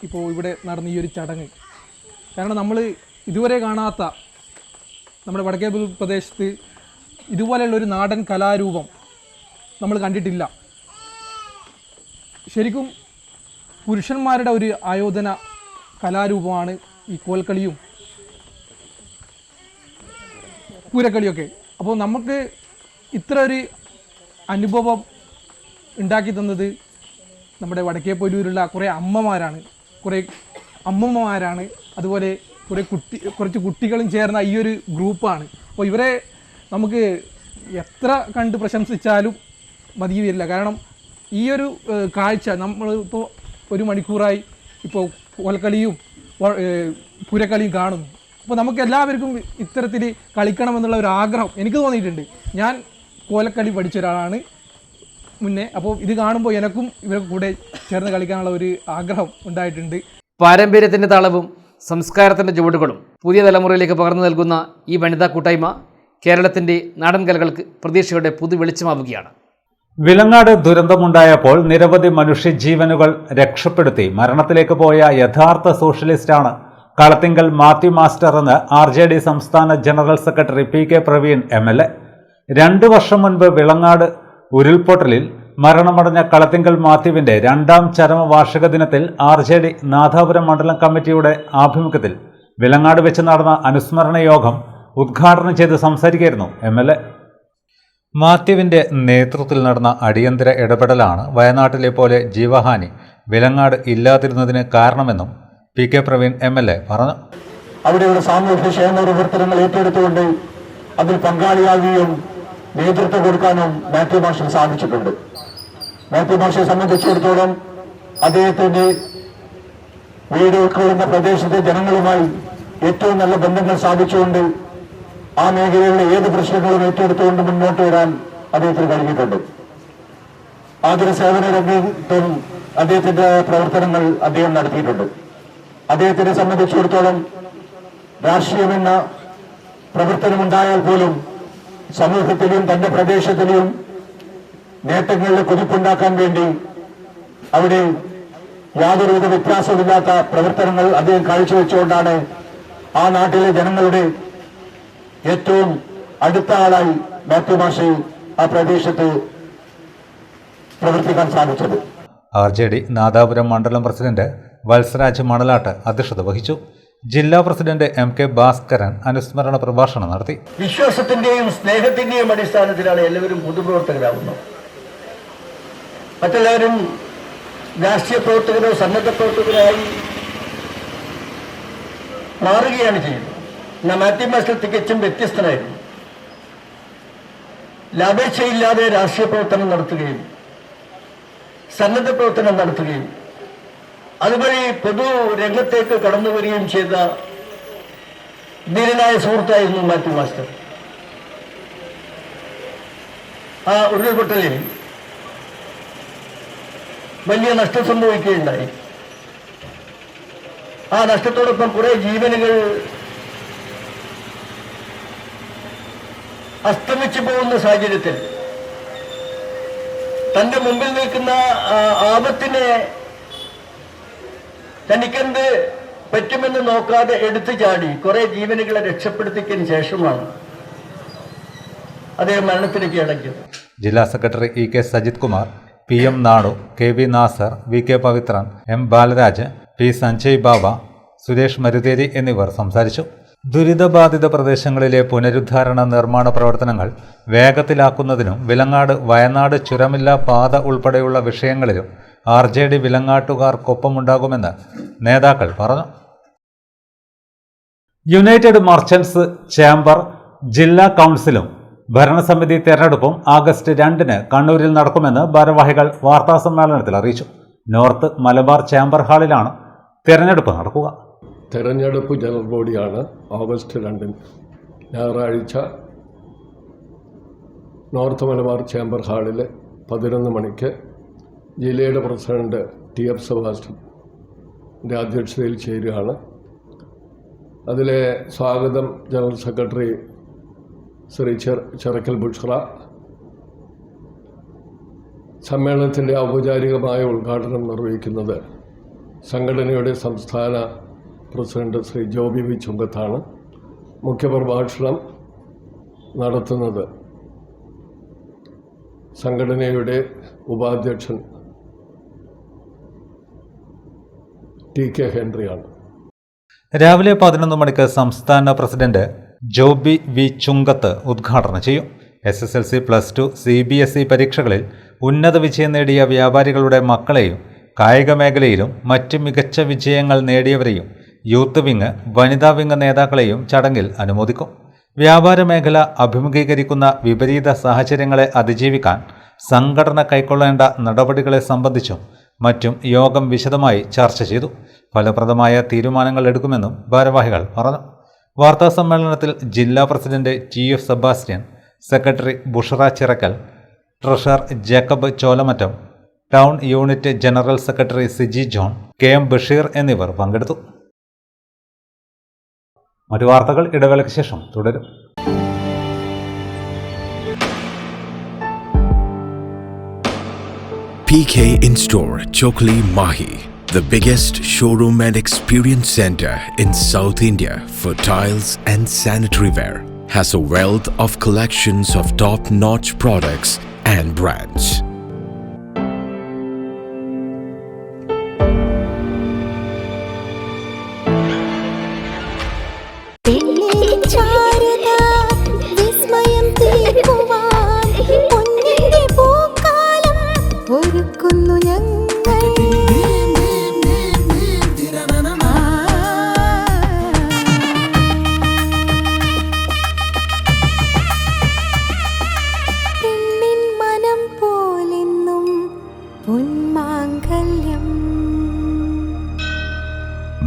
ഇപ്പോൾ ഇവിടെ നടന്ന ഈ ഒരു ചടങ്ങ്. കാരണം നമ്മൾ ഇതുവരെ കാണാത്ത നമ്മുടെ വടക്കേപ്പുറം പ്രദേശത്ത് ഇതുപോലെയുള്ളൊരു നാടൻ കലാരൂപം നമ്മൾ കണ്ടിട്ടില്ല. ശരിക്കും പുരുഷന്മാരുടെ ഒരു ആയോധന കലാരൂപമാണ് ഈ കോൽക്കളിയും പൂരക്കളിയൊക്കെ. അപ്പോൾ നമുക്ക് ഇത്ര ഒരു അനുഭവം ഉണ്ടാക്കി തന്നത് നമ്മുടെ വടക്കേപ്പൊയിലൂരുള്ള കുറേ അമ്മമാരാണ്, അതുപോലെ കുറച്ച് കുട്ടികളും ചേർന്ന ഈ ഒരു ഗ്രൂപ്പാണ്. അപ്പോൾ ഇവരെ നമുക്ക് എത്ര കണ്ട് പ്രശംസിച്ചാലും മതി വരില്ല. കാരണം ഈ ഒരു കാഴ്ച നമ്മൾ ഇപ്പോൾ 1 മണിക്കൂറായി ഇപ്പോൾ കോൽക്കളിയും പൂരക്കളിയും കാണുന്നു. അപ്പോൾ നമുക്ക് എല്ലാവർക്കും ഇത്തരത്തിൽ കളിക്കണമെന്നുള്ള ഒരു ആഗ്രഹം എനിക്ക് തോന്നിയിട്ടുണ്ട്. ഞാൻ കോലക്കളി പഠിച്ച ഒരാളാണ് മുന്നേ. അപ്പോൾ ഇത് കാണുമ്പോൾ എനിക്കും ഇവർക്ക് കൂടെ ചേർന്ന് കളിക്കാനുള്ള ഒരു ആഗ്രഹം ഉണ്ടായിട്ടുണ്ട്. പാരമ്പര്യത്തിൻ്റെ താളവും സംസ്കാരത്തിൻ്റെ ചുവടുകളും പുതിയ തലമുറയിലേക്ക് പകർന്നു നൽകുന്ന ഈ വനിതാ കൂട്ടായ്മ കേരളത്തിൻ്റെ നാടൻ കലകൾക്ക് പ്രതീക്ഷയുടെ പുതുവെളിച്ചമാവുകയാണ്. വിലങ്ങാട് ദുരന്തമുണ്ടായപ്പോൾ നിരവധി മനുഷ്യജീവനുകൾ രക്ഷപ്പെടുത്തി മരണത്തിലേക്ക് പോയ യഥാർത്ഥ സോഷ്യലിസ്റ്റാണ് കളത്തിങ്കൽ മാത്യു മാസ്റ്റർ എന്ന് RJD സംസ്ഥാന general secretary PK Praveen MLA. 2 വർഷം മുൻപ് വിലങ്ങാട് ഉരുൾപൊട്ടലിൽ മരണമടഞ്ഞ കളത്തിങ്കൽ മാത്യുവിന്റെ 2ാം ചരമവാർഷിക ദിനത്തിൽ RJD നാഥാപുരം മണ്ഡലം കമ്മിറ്റിയുടെ ആഭിമുഖ്യത്തിൽ വിലങ്ങാട് വെച്ച് നടന്ന അനുസ്മരണ യോഗം ഉദ്ഘാടനം ചെയ്ത് സംസാരിക്കുകയായിരുന്നു MLA. മാത്യുവിന്റെ നേതൃത്വത്തിൽ നടന്ന അടിയന്തര ഇടപെടലാണ് വയനാട്ടിലെ പോലെ ജീവഹാനി വിലങ്ങാട് ഇല്ലാതിരുന്നതിന് കാരണമെന്നും PK പ്രവീൺ MLA പറഞ്ഞു. അവിടെയുള്ള സാമൂഹ്യ ക്ഷേമ പ്രവർത്തനങ്ങൾ ഏറ്റെടുത്തുകൊണ്ട് അതിൽ പങ്കാളിയാകുകയും നേതൃത്വം കൊടുക്കാനും മാത്യു മാഷിന് സാധിച്ചിട്ടുണ്ട്. മാത്യു മാഷിനെ സംബന്ധിച്ചിടത്തോളം അദ്ദേഹത്തിന്റെ വീട് ഉൾക്കൊള്ളുന്ന പ്രദേശത്തെ ജനങ്ങളുമായി ഏറ്റവും നല്ല ബന്ധങ്ങൾ സ്ഥാപിച്ചുകൊണ്ട് ആ മേഖലയിലെ ഏത് പ്രശ്നങ്ങളും ഏറ്റെടുത്തുകൊണ്ട് മുന്നോട്ട് വരാൻ അദ്ദേഹത്തിന് കഴിഞ്ഞിട്ടുണ്ട്. ആതുര സേവന രംഗത്തും അദ്ദേഹത്തിന്റെ പ്രവർത്തനങ്ങൾ അദ്ദേഹം നടത്തിയിട്ടുണ്ട്. അദ്ദേഹത്തിനെ സംബന്ധിച്ചിടത്തോളം രാഷ്ട്രീയമെന്ന പ്രവർത്തനമുണ്ടായാൽ പോലും സമൂഹത്തിലും തന്റെ പ്രദേശത്തിലും നേട്ടങ്ങളുടെ കുതിപ്പുണ്ടാക്കാൻ വേണ്ടി അവിടെ യാതൊരുവിധ വ്യത്യാസമില്ലാത്ത പ്രവർത്തനങ്ങൾ അദ്ദേഹം കാഴ്ചവെച്ചുകൊണ്ടാണ് ആ നാട്ടിലെ ജനങ്ങളുടെ ഏറ്റവും അടുത്ത ആളായി മാത്യു മാഷി ആ പ്രദേശത്ത് പ്രവർത്തിക്കാൻ സാധിച്ചത്. RJD നാദാപുരം മണ്ഡലം പ്രസിഡന്റ് വത്സരാജ് മണലാട്ട് അധ്യക്ഷത വഹിച്ചു. ജില്ലാ പ്രസിഡന്റ് MK ഭാസ്കരൻ അനുസ്മരണ പ്രഭാഷണം നടത്തി. വിശ്വാസത്തിന്റെയും സ്നേഹത്തിന്റെയും അടിസ്ഥാനത്തിലാണ് എല്ലാവരും പൊതുപ്രവർത്തകരാകുന്നത്. മറ്റെല്ലാവരും രാഷ്ട്രീയ പ്രവർത്തകരോ സന്നദ്ധ പ്രവർത്തകരായി മാറുകയാണ് ചെയ്യുന്നത്. മാത്യു മാസ്റ്റർ തികച്ചും വ്യത്യസ്തനായിരുന്നു. ലാഭേച്ഛയില്ലാതെ രാഷ്ട്രീയ പ്രവർത്തനം നടത്തുകയും സന്നദ്ധ പ്രവർത്തനം നടത്തുകയും അതുവഴി പൊതു രംഗത്തേക്ക് കടന്നു വരികയും ചെയ്ത ധീരനായ സുഹൃത്തായിരുന്നു മാത്യു മാസ്റ്റർ. ആ ഉരുൾപൊട്ടലിൽ വലിയ നഷ്ടം സംഭവിക്കുകയുണ്ടായി. ആ നഷ്ടത്തോടൊപ്പം കുറെ ജീവനുകൾ അസ്തമിച്ചു പോകുന്ന സാഹചര്യത്തിൽ തന്റെ മുമ്പിൽ നിൽക്കുന്ന ആപത്തിനെ തനിക്കെന്ത് പറ്റുമെന്ന് നോക്കാതെ എടുത്തു ചാടി കുറെ ജീവനുകളെ രക്ഷപ്പെടുത്തിയതിനു ശേഷമാണ് അദ്ദേഹം മരണത്തിലേക്ക് അടയ്ക്കുന്നത്. ജില്ലാ secretary EK Sajith Kumar, PM Nanu, KV Nasar, VK Pavithran, M Balaraj, P Sanjay Baba, Suresh Marutheri എന്നിവർ സംസാരിച്ചു. ദുരിതബാധിത പ്രദേശങ്ങളിലെ പുനരുദ്ധാരണ നിർമ്മാണ പ്രവർത്തനങ്ങൾ വേഗത്തിലാക്കുന്നതിനും വിലങ്ങാട് വയനാട് ചുരമില്ല പാത ഉൾപ്പെടെയുള്ള വിഷയങ്ങളിലും RJD വിലങ്ങാട്ടുകാർക്കൊപ്പമുണ്ടാകുമെന്ന് നേതാക്കൾ പറഞ്ഞു. യുണൈറ്റഡ് മർച്ചന്റ്സ് ചേംബർ ജില്ലാ കൗൺസിലും ഭരണസമിതി തെരഞ്ഞെടുപ്പും ആഗസ്റ്റ് 2 കണ്ണൂരിൽ നടക്കുമെന്ന് ഭാരവാഹികൾ വാർത്താസമ്മേളനത്തിൽ അറിയിച്ചു. നോർത്ത് മലബാർ ചേംബർ ഹാളിലാണ് തെരഞ്ഞെടുപ്പ് നടക്കുക. തെരഞ്ഞെടുപ്പ് ജനറൽ ബോഡിയാണ് ഓഗസ്റ്റ് 2 ഞായറാഴ്ച നോർത്ത് മലബാർ ചേംബർ ഹാളിൽ 11 മണിക്ക് ജില്ലയുടെ പ്രസിഡന്റ് TF സെബാസ്റ്റ്യൻ്റെ അധ്യക്ഷതയിൽ ചേരുകയാണ്. അതിലെ സ്വാഗതം ജനറൽ സെക്രട്ടറി ശ്രീ ചെറക്കൽ ബുഷ്ര, സമ്മേളനത്തിൻ്റെ ഔപചാരികമായ ഉദ്ഘാടനം നിർവഹിക്കുന്നത് സംഘടനയുടെ സംസ്ഥാന പ്രസിഡന്റ് ശ്രീ ജോബി വി ചുങ്കത്താണ്. മുഖ്യപ്രഭാഷണം നടത്തുന്നത് സംഘടനയുടെ ഉപാധ്യക്ഷൻ TK ഹെൻറിയാണ്. രാവിലെ 11 മണിക്ക് സംസ്ഥാന പ്രസിഡന്റ് ജോബി വി ചുങ്കത്ത് ഉദ്ഘാടനം ചെയ്യും. SSLC, +2, CBSE പരീക്ഷകളിൽ ഉന്നത വിജയം നേടിയ വ്യാപാരികളുടെ മക്കളെയും കായിക മേഖലയിലും മറ്റ് മികച്ച വിജയങ്ങൾ നേടിയവരെയും യൂത്ത് വിങ്, വനിതാ വിങ് നേതാക്കളെയും ചടങ്ങിൽ അനുമോദിക്കും. വ്യാപാര മേഖല അഭിമുഖീകരിക്കുന്ന വിപരീത സാഹചര്യങ്ങളെ അതിജീവിക്കാൻ സംഘടന കൈക്കൊള്ളേണ്ട നടപടികളെ സംബന്ധിച്ചും മറ്റും യോഗം വിശദമായി ചർച്ച ചെയ്തു. ഫലപ്രദമായ തീരുമാനങ്ങൾ എടുക്കുമെന്നും ഭാരവാഹികൾ പറഞ്ഞു. വാർത്താ സമ്മേളനത്തിൽ ജില്ലാ president TF Sebastian, secretary Bushra Chirakkal, treasurer Jacob Cholamattam, town unit general secretary Siji John, KM Basheer എന്നിവർ പങ്കെടുത്തു. മറ്റു വാർത്തകൾ ഇടവേളയ്ക്ക് ശേഷം തുടരും. PK In-Store Chokli Mahi, the biggest showroom and experience center in South India for tiles and sanitary ware, has a wealth of collections of top-notch products and brands.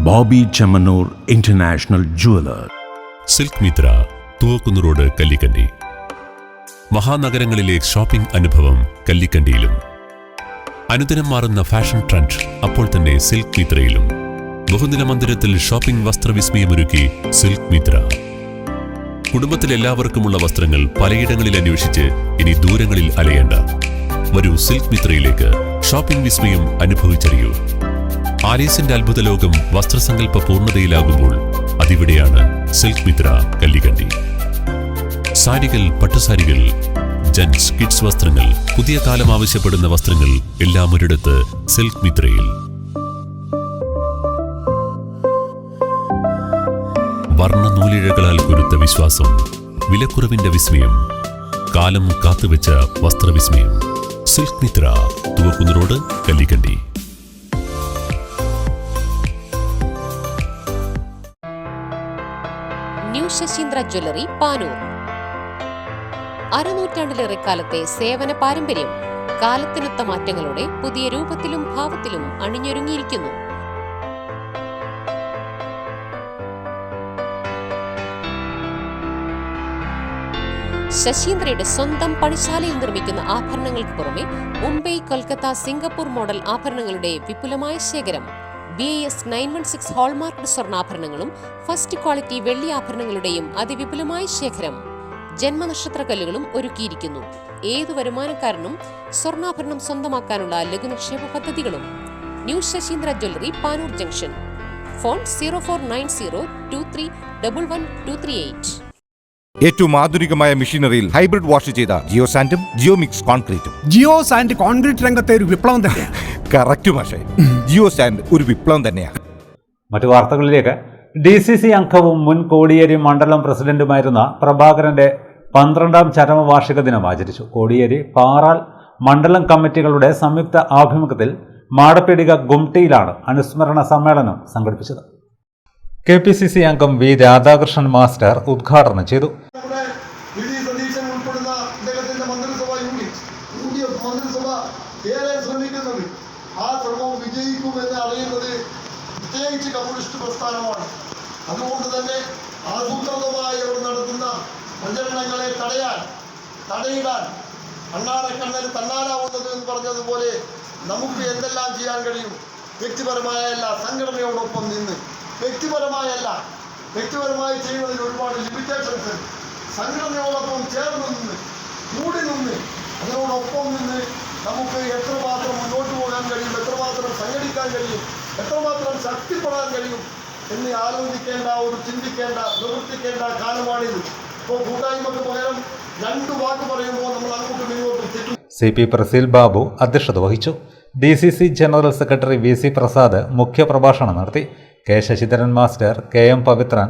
Boby Chemmanur international jeweller. Silk Mitra, Thuvakkunnu road, Kallikandi. മഹാനഗരങ്ങളിലെ shopping അനുഭവം കല്ലിക്കണ്ടിയിലും. അനുദിനം മാറുന്ന fashion trend അപ്പോൾ തന്നെ silk മിത്രയിലും. ബഹുനില മന്ദിരത്തിൽ shopping വസ്ത്രവിസ്മയമൊരുക്കി silk Mitra. കുടുംബത്തിലെല്ലാവർക്കുമുള്ള വസ്ത്രങ്ങൾ പലയിടങ്ങളിൽ അന്വേഷിച്ച് ഇനി ദൂരങ്ങളിൽ അലയേണ്ട. വരൂ സിൽക്ക് മിത്രയിലേക്ക്. ഷോപ്പിംഗ് വിസ്മയം അനുഭവിച്ചറിയൂ. ആലീസിന്റെ അത്ഭുത ലോകം വസ്ത്രസങ്കല്പ പൂർണ്ണതയിലാകുമ്പോൾ അതിവിടെയാണ് സിൽക്ക് മിത്ര, കല്ലിക്കണ്ടി. സാരികൾ, പട്ടുസാരികൾ, ജെന്റ്സ്, കിഡ്സ് വസ്ത്രങ്ങൾ, പുതിയ കാലം ആവശ്യപ്പെടുന്ന വസ്ത്രങ്ങൾ എല്ലാം ഒരിടത്ത് സിൽക്ക് മിത്രയിൽ. വർണ്ണ നൂലിഴകളാൽ കുരുത്ത വിശ്വാസം, വിലക്കുറവിന്റെ വിസ്മയം, കാലം കാത്തുവെച്ച വസ്ത്രവിസ്മയം. Silk Mitra, Thuvakkunnu road, Kallikandi. New Sasheendra jewellery, Panoor. അരനൂറ്റാണ്ടിലേറെ കാലത്തെ സേവന പാരമ്പര്യം കാലത്തിനൊത്ത മാറ്റങ്ങളോടെ പുതിയ രൂപത്തിലും ഭാവത്തിലും അണിഞ്ഞൊരുങ്ങിയിരിക്കുന്നു. ശശീന്ദ്രയുടെ സ്വന്തം പണിശാലയിൽ നിർമ്മിക്കുന്ന ആഭരണങ്ങൾക്ക് പുറമെ മുംബൈ, കൊൽക്കത്ത, സിംഗപ്പൂർ മോഡൽ ആഭരണങ്ങളുടെ വിപുലമായ ശേഖരം. BIS 916 ഹോൾമാർക്ക്ഡ് സ്വർണ്ണാഭരണങ്ങളും ഫസ്റ്റ് ക്വാളിറ്റി വെള്ളി ആഭരണങ്ങളുടെയും അതിവിപുലമായ ശേഖരം. ജന്മനക്ഷത്രക്കല്ലുകളും ഒരുക്കിയിരിക്കുന്നു. ഏതു വരുമാനക്കാരനും സ്വർണ്ണാഭരണം സ്വന്തമാക്കാനുള്ള ലഘുനിക്ഷേപ പദ്ധതികളും. New Sasheendra jewellery, Panoor junction. Phone 049023112238. ഏറ്റവും ആധുനികമായ മെഷീനറിയിൽ ഹൈബ്രിഡ് വാഷ് ചെയ്ത ജിയോസാൻഡും ജിയോമിക്സ് കോൺക്രീറ്റും. ജിയോസാൻഡ് കോൺക്രീറ്റ് രംഗത്തെ ഒരു വിപ്ലവം തന്നെയാണ്. കറക്റ്റ് മാഷേ, ജിയോസാൻഡ് ഒരു വിപ്ലവം തന്നെയാണ്. മറ്റു വാർത്തകളിലേക്ക്. DCC അംഗവും മുൻ കോടിയേരി മണ്ഡലം പ്രസിഡന്റുമായിരുന്ന പ്രഭാകരന്റെ 12ാം ചരമവാർഷിക ദിനം ആചരിച്ചു. കോടിയേരി, പാറാൽ മണ്ഡലം കമ്മിറ്റികളുടെ സംയുക്ത ആഭിമുഖ്യത്തിൽ മാടപ്പേടിക ഗുംട്ടിയിലാണ് അനുസ്മരണ സമ്മേളനം സംഘടിപ്പിച്ചത്. KPCC അംഗം V. രാധാകൃഷ്ണൻ മാസ്റ്റർ ഉദ്ഘാടനം ചെയ്തു. കമ്മ്യൂണിസ്റ്റ് പ്രസ്ഥാനമാണ്. അതുകൊണ്ട് തന്നെ ആസൂത്രിതമായി അവർ നടത്തുന്ന പ്രചരണങ്ങളെ തടയിടാൻ അണ്ണാറക്കണ്ണന് തന്നാലാവുന്നത് എന്ന് പറഞ്ഞതുപോലെ നമുക്ക് എന്തെല്ലാം ചെയ്യാൻ കഴിയും? വ്യക്തിപരമായല്ല, സംഘടനയോടൊപ്പം നിന്ന്, വ്യക്തിപരമായി ചെയ്യുന്നതിന് ഒരുപാട് ലിമിറ്റേഷൻസ് ഉണ്ട്. സംഘടനയോടൊപ്പം ചേർന്ന് നിന്ന്, കൂടി നിന്ന്, അതിനോടൊപ്പം നിന്ന് നമുക്ക് എത്രമാത്രം മുന്നോട്ട് പോകാൻ കഴിയും, എത്രമാത്രം സംഘടിക്കാൻ കഴിയും, എത്രമാത്രം ശക്തിപ്പെടാൻ കഴിയും എന്ന് ആലോചിക്കേണ്ട, ചിന്തിക്കേണ്ട, പ്രവർത്തിക്കേണ്ട കാലമാണിത്. ഇപ്പോൾ കൂട്ടായ്മക്ക് പകരം 2 വാക്ക് പറയുമ്പോൾ നമ്മൾ അങ്ങോട്ടും ഇങ്ങോട്ടും തെറ്റും. CP പ്രസീൽ ബാബു അധ്യക്ഷത വഹിച്ചു. DCC general secretary VC Prasad മുഖ്യപ്രഭാഷണം നടത്തി. K Sasidharan master, KM Pavithran,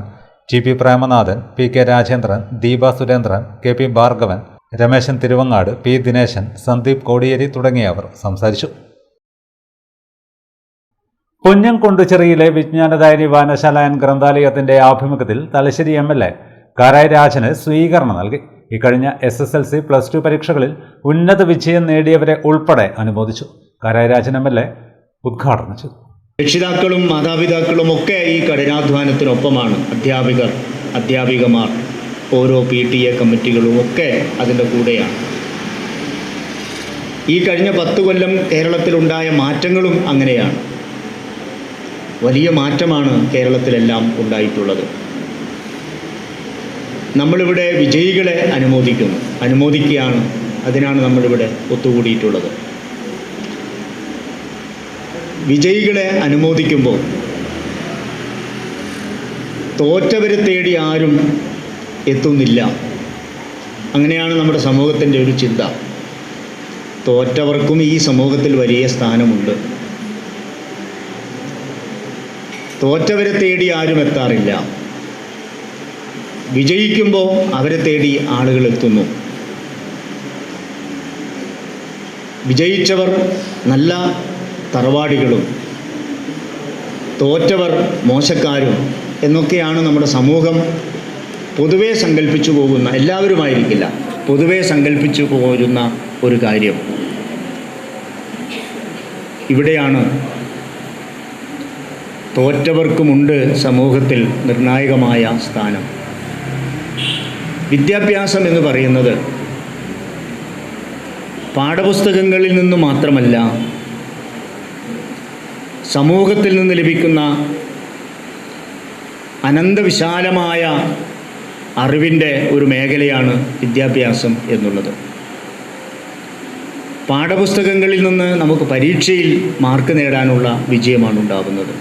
TP Premanathan, PK Rajendran, Deepa Surendran, KP Bhargavan, Rameshan Thiruvangad, P Dineshan, Sandeep Kodiyeri തുടങ്ങിയവർ സംസാരിച്ചു. പുഞ്ഞം കുണ്ടുചെറിയിലെ വിജ്ഞാനദായിനി വായനശാല ആൻഡ് ഗ്രന്ഥാലയത്തിന്റെ ആഭിമുഖ്യത്തിൽ തലശ്ശേരി MLA കാരായി രാജന് സ്വീകരണം നൽകി. ഇക്കഴിഞ്ഞ SSLC +2 പരീക്ഷകളിൽ ഉന്നത വിജയം നേടിയവരെ ഉൾപ്പെടെ അനുമോദിച്ചു. കാരായി രാജൻ MLA ഉദ്ഘാടനം ചെയ്തു. രക്ഷിതാക്കളും മാതാപിതാക്കളും ഒക്കെ ഈ കഠിനാധ്വാനത്തിനൊപ്പമാണ്. അധ്യാപകർ, അധ്യാപികമാർ, ഓരോ PTA കമ്മിറ്റികളും ഒക്കെ അതിൻ്റെ കൂടെയാണ്. ഈ കഴിഞ്ഞ 10 കൊല്ലം കേരളത്തിലുണ്ടായ മാറ്റങ്ങളും അങ്ങനെയാണ്. വലിയ മാറ്റമാണ് കേരളത്തിലെല്ലാം ഉണ്ടായിട്ടുള്ളത്. നമ്മളിവിടെ വിജയികളെ അനുമോദിക്കുകയാണ്. അതിനാണ് നമ്മളിവിടെ ഒത്തുകൂടിയിട്ടുള്ളത്. വിജയികളെ അനുമോദിക്കുമ്പോൾ തോറ്റവരെ തേടി ആരും എത്തുന്നില്ല. അങ്ങനെയാണ് നമ്മുടെ സമൂഹത്തിൻ്റെ ഒരു ചിന്ത. തോറ്റവർക്കും ഈ സമൂഹത്തിൽ വലിയ സ്ഥാനമുണ്ട്. തോറ്റവരെ തേടി ആരും എത്താറില്ല. വിജയിക്കുമ്പോൾ അവരെ തേടി ആളുകൾ എത്തുന്നു. വിജയിച്ചവർ നല്ല തറവാടികളും തോറ്റവർ മോശക്കാരും എന്നൊക്കെയാണ് നമ്മുടെ സമൂഹം പൊതുവെ സങ്കല്പിച്ചു പോകുന്ന, എല്ലാവരുമായിരിക്കില്ല, പൊതുവെ സങ്കല്പിച്ചു പോരുന്ന ഒരു കാര്യം. ഇവിടെയാണ് തോറ്റവർക്കുമുണ്ട് സമൂഹത്തിൽ നിർണായകമായ സ്ഥാനം. വിദ്യാഭ്യാസം എന്ന് പറയുന്നത് പാഠപുസ്തകങ്ങളിൽ നിന്ന് മാത്രമല്ല, സമൂഹത്തിൽ നിന്ന് ലഭിക്കുന്ന അനന്തവിശാലമായ അറിവിൻ്റെ ഒരു മേഖലയാണ് വിദ്യാഭ്യാസം എന്നുള്ളത്. പാഠപുസ്തകങ്ങളിൽ നിന്ന് നമുക്ക് പരീക്ഷയിൽ മാർക്ക് നേടാനുള്ള വിജയമാണ് ഉണ്ടാകുന്നത്.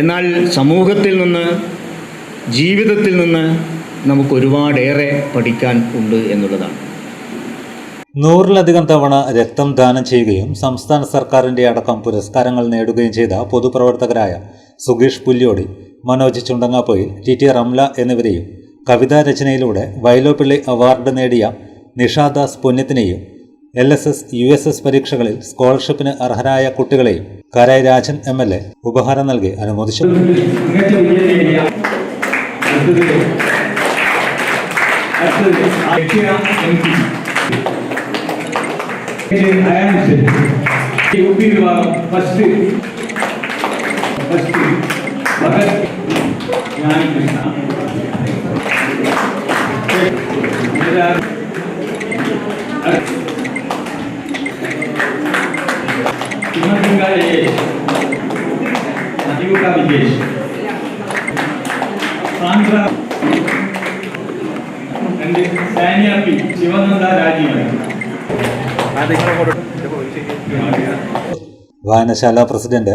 എന്നാൽ സമൂഹത്തിൽ നിന്ന്, ജീവിതത്തിൽ നിന്ന് നമുക്ക് ഒരുപാടേറെ പഠിക്കാൻ ഉണ്ട് എന്നുള്ളതാണ്. 100-ലധികം തവണ രക്തം ദാനം ചെയ്യുകയും സംസ്ഥാന സർക്കാരിൻ്റെ അടക്കം പുരസ്കാരങ്ങൾ നേടുകയും ചെയ്ത പൊതുപ്രവർത്തകരായ സുഗീഷ് പുല്യോടി, മനോജ് ചുണ്ടങ്ങാപ്പൊയിൽ, TT റംല എന്നിവരെയും കവിതാ രചനയിലൂടെ വൈലോപ്പിള്ളി അവാർഡ് നേടിയ നിഷാദാസ് പുണ്യത്തിനെയും LSS USS പരീക്ഷകളിൽ സ്കോളർഷിപ്പിന് അർഹരായ കുട്ടികളെയും കാരായി രാജൻ MLA ഉപഹാരം നൽകി അനുമോദിച്ചു. വായനശാല പ്രസിഡന്റ്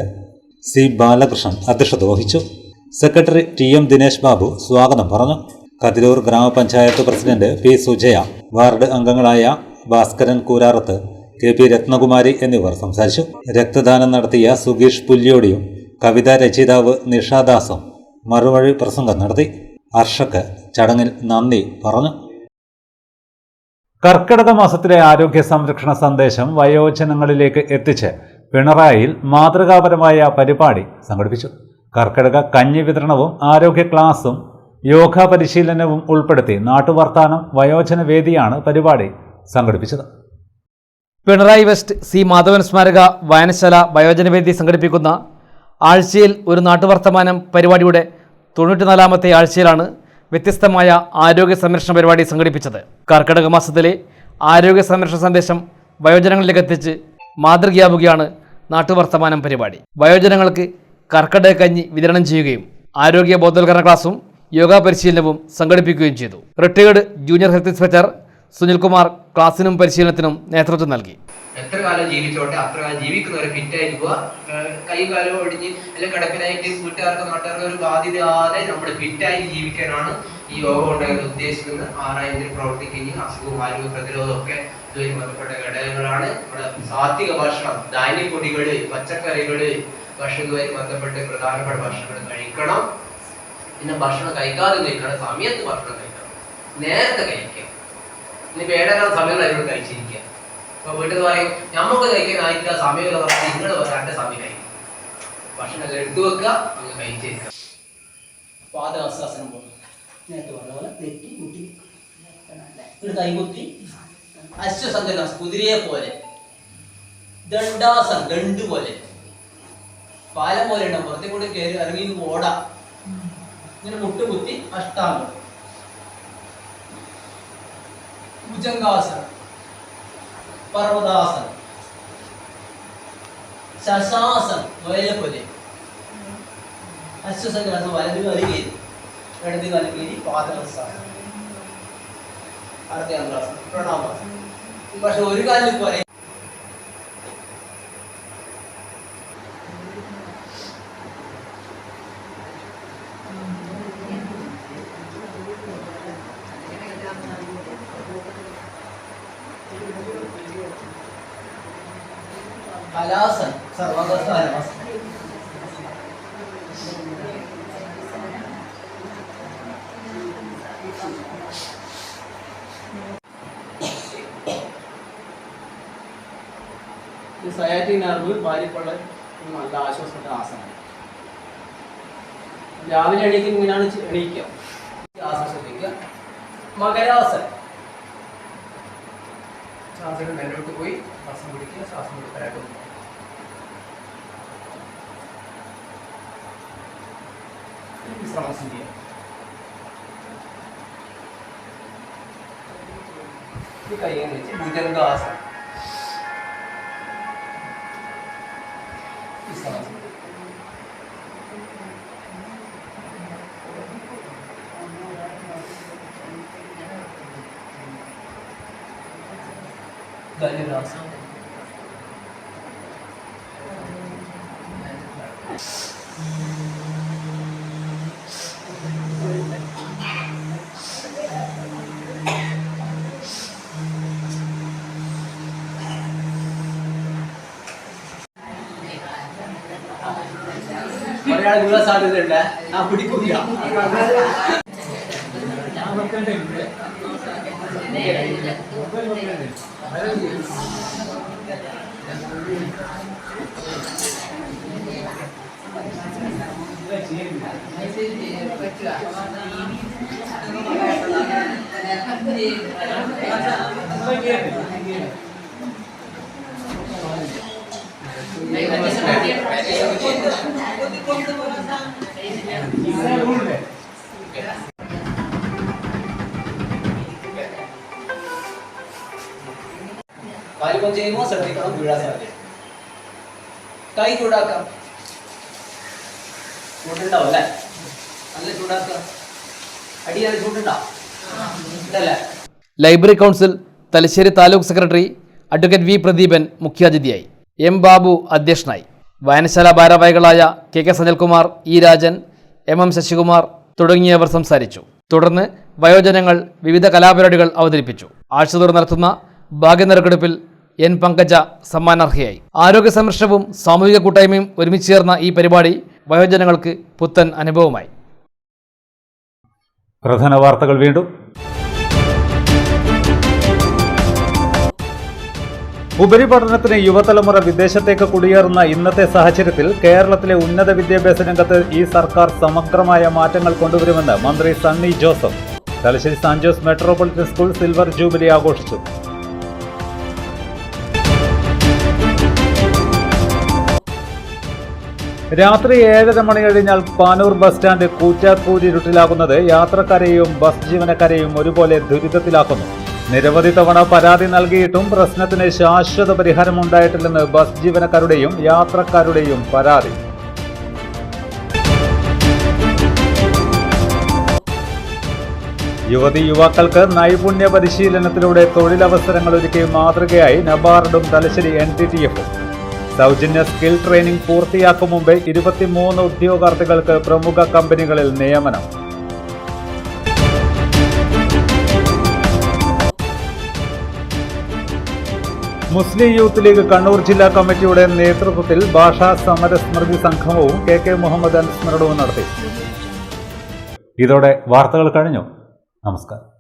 C ബാലകൃഷ്ണൻ അധ്യക്ഷത വഹിച്ചു. സെക്രട്ടറി TM ദിനേശ് ബാബു സ്വാഗതം പറഞ്ഞു. കതിരൂർ ഗ്രാമപഞ്ചായത്ത് പ്രസിഡന്റ് P സുജയ, വാർഡ് അംഗങ്ങളായ ഭാസ്കരൻ കൂരാറത്ത്, KP രത്നകുമാരി എന്നിവർ സംസാരിച്ചു. രക്തദാനം നടത്തിയ സുഗീഷ് പുല്യോടിയും കവിതാ രചയിതാവ് നിഷാദാസും മറുവഴി പ്രസംഗം നടത്തി. ഹർഷക്ക് ചടങ്ങിൽ നന്ദി പറഞ്ഞു. കർക്കിടക മാസത്തിലെ ആരോഗ്യ സംരക്ഷണ സന്ദേശം വയോജനങ്ങളിലേക്ക് എത്തിച്ച് പിണറായിയിൽ മാതൃകാപരമായ പരിപാടി സംഘടിപ്പിച്ചു. കർക്കിടക കഞ്ഞി വിതരണവും ആരോഗ്യ ക്ലാസും യോഗ പരിശീലനവും ഉൾപ്പെടുത്തി നാട്ടുവർത്താനം വയോജന വേദിയാണ് പരിപാടി സംഘടിപ്പിച്ചത്. പിണറായി വെസ്റ്റ് C മാധവൻ സ്മാരക വായനശാല വയോജനവേദി സംഘടിപ്പിക്കുന്ന ആഴ്ചയിൽ ഒരു നാട്ടുവർത്തമാനം പരിപാടിയുടെ 94ാമത്തെ ആഴ്ചയിലാണ് വ്യത്യസ്തമായ ആരോഗ്യ സംരക്ഷണ പരിപാടി സംഘടിപ്പിച്ചത്. കർക്കിടക മാസത്തിലെ ആരോഗ്യ സംരക്ഷണ സന്ദേശം വയോജനങ്ങളിലേക്ക് എത്തിച്ച് മാതൃകയാവുകയാണ് നാട്ടുവർത്തമാനം പരിപാടി. വയോജനങ്ങൾക്ക് കർക്കിടക കഞ്ഞി വിതരണം ചെയ്യുകയും ആരോഗ്യ ബോധവൽക്കരണ ക്ലാസും യോഗ പരിശീലനവും സംഘടിപ്പിക്കുകയും ചെയ്തു. Retired junior health inspector Sunilkumar ക്ലാസിനും പരിശീലനത്തിനും നേതൃത്വം നൽകി. എത്ര കാലം ജീവിച്ചോട്ടെ അത്ര കാലം ജീവിക്കുന്നവരെ ഫിറ്റായിരിക്കുക. കൈ കാലം ഒടിഞ്ഞ് അല്ലെങ്കിൽ കിടപ്പിനായിട്ട് വീട്ടുകാർക്ക് നാട്ടുകാർക്ക് ഒരു ബാധ്യതയാതെ നമ്മൾ ഫിറ്റായി ജീവിക്കാനാണ് ഈ യോഗ കൊണ്ട് ഉദ്ദേശിക്കുന്നത്. 6 പ്രവർത്തിക്കുകയും അസുഖവും ആരോഗ്യ പ്രതിരോധമൊക്കെ ഇതുവരെ ബന്ധപ്പെട്ട ഘടകങ്ങളാണ്. നമ്മുടെ സാത്വിക ഭക്ഷണം, ധാന്യപ്പൊടികള്, പച്ചക്കറികള്, ഭക്ഷണവുമായി ബന്ധപ്പെട്ട് പ്രധാനപ്പെട്ട ഭക്ഷണങ്ങൾ കഴിക്കണം. പിന്നെ ഭക്ഷണം കഴിക്കാതെ കഴിക്കണം, സമയത്ത് ഭക്ഷണം കഴിക്കണം, നേരത്തെ കഴിക്കാം. ഇനി വേറെ സമയങ്ങളായിട്ട് കഴിച്ചിരിക്കുക. ഇപ്പൊ വീട്ടിൽ പറയും നമുക്ക് കഴിക്കാനായിട്ട് സമയമല്ല പറഞ്ഞാൽ നിങ്ങൾ വരാണ്ട് സമയം കഴിക്കും. ഭക്ഷണം എടുത്തു വെക്കുക, നിങ്ങൾ കഴിച്ചിരിക്കുക. പാദഹസ്താസനം പോലെ നേരത്തെ പറഞ്ഞ പോലെ തെറ്റി കുട്ടി ഒരു കൈകുത്തി അശ്വസംഗ കുതിരയെ പോലെ, ദണ്ഡാസനം ദണ്ട് പോലെ, പാലം പോലെ ഉണ്ടാവും. പുറത്തെ കൂടി കയറി ഇറങ്ങി ഓടാ. ഇങ്ങനെ മുട്ടുകുത്തി അഷ്ടാംഗം. ഭുജംഗാസനം, പർവ്വതാസനം, ശശാസനം വയലെ പോലെ, അശ്വസംഗാസനം വലത് കാലി കയറി ഇടത് കാലി കയറി പാദഹസ്താസനം, അർദ്ധചന്ദ്രാസനം, പ്രണാമാസനം. പക്ഷെ ഒരു കാലിൽ പോലെ ഹലാസൻ, സർവാംഗാസനം. സയാറ്റിക് നെർവ് ഭാര്യക്കുള്ള നല്ല ആശ്വാസപ്പെട്ട ആസനം. രാവിലെ എണീക്കുന്ന ഇങ്ങനെയാണ് എണീക്കുക. ആസനം ശ്രദ്ധിക്കുക. മകരാസനം. ശ്വാസം മേലോട്ട് പോയി ശ്വാസം പിടിക്കുക, ശ്വാസം പിടിക്കാനായിട്ട് പോകുക. വിശ്രമം ചെയ്യുക. ഈ കൈയ്യെ വെച്ച് ഭുജംഗാസനം. ധനുരാസനം. ഒരാൾ വീഴാൻ സാധ്യതയുണ്ട്. ആ പിടിക്കില്ല. കാലിപ്പം ചെയ്യുമ്പോൾ ശ്രദ്ധിക്കണം, വീഴാൻ സാധ്യത. കൈ ചൂടാക്കാം. ചൂടുണ്ടാവും അല്ലേ? നല്ല ചൂടാക്കാം. അടിയാതെ ചൂടുണ്ടാവും ഇതല്ലേ? Library council Thalassery taluk secretary advocate V Pradeepan മുഖ്യാതിഥിയായി. എം ബാബു അധ്യക്ഷനായി. വായനശാല ഭാരവാഹികളായ K Sanilkumar, E Rajan, M Sasikumar തുടങ്ങിയവർ സംസാരിച്ചു. തുടർന്ന് വയോജനങ്ങൾ വിവിധ കലാപരിപാടികൾ അവതരിപ്പിച്ചു. ആഴ്ചതോറും നടത്തുന്ന ഭാഗ്യനറുക്കെടുപ്പിൽ എൻ പങ്കജ സമ്മാനാർഹയായി. ആരോഗ്യ സംരക്ഷണവും സാമൂഹിക കൂട്ടായ്മയും ഒരുമിച്ച് ചേർന്ന ഈ പരിപാടി വയോജനങ്ങൾക്ക് പുത്തൻ അനുഭവമായി. പ്രധാന വാർത്തകൾ വീണ്ടും. ഉപരിപഠനത്തിന് യുവതലമുറ വിദേശത്തേക്ക് കുടിയേറുന്ന ഇന്നത്തെ സാഹചര്യത്തിൽ കേരളത്തിലെ ഉന്നത വിദ്യാഭ്യാസ രംഗത്ത് ഈ സർക്കാർ സമഗ്രമായ മാറ്റങ്ങൾ കൊണ്ടുവരുമെന്ന് മന്ത്രി Sunny Joseph. Thalassery Sant Jose metropolitan school silver jubilee ആഘോഷിച്ചു. രാത്രി 7:30 മണി കഴിഞ്ഞാൽ പാനൂർ ബസ് സ്റ്റാൻഡ് കൂറ്റാക്കൂരി ഇരുട്ടിലാകുന്നത് യാത്രക്കാരെയും ബസ് ജീവനക്കാരെയും ഒരുപോലെ ദുരിതത്തിലാക്കുന്നു. നിരവധി തവണ പരാതി നൽകിയിട്ടും പ്രശ്നത്തിന് ശാശ്വത പരിഹാരമുണ്ടായിട്ടില്ലെന്ന് ബസ് ജീവനക്കാരുടെയും യാത്രക്കാരുടെയും പരാതി. യുവക്കൾക്ക് നൈപുണ്യ പരിശീലനത്തിലൂടെ തൊഴിലവസരങ്ങൾ ഒരുക്കി മാതൃകയായി നബാർഡും തലശ്ശേരി NTTF-ഉം. സൗജന്യ സ്കിൽ ട്രെയിനിംഗ് പൂർത്തിയാക്കും മുമ്പേ 23 ഉദ്യോഗാർത്ഥികൾക്ക് പ്രമുഖ കമ്പനികളിൽ നിയമനം. മുസ്ലിം യൂത്ത് ലീഗ് കണ്ണൂർ ജില്ലാ കമ്മിറ്റിയുടെ നേതൃത്വത്തിൽ ഭാഷാ സമരസ്മൃതി സംഗമവും KK മുഹമ്മദ് അനുസ്മരണവും നടത്തി. ഇതോടെ വാർത്തകൾ കഴിഞ്ഞു. നമസ്കാരം.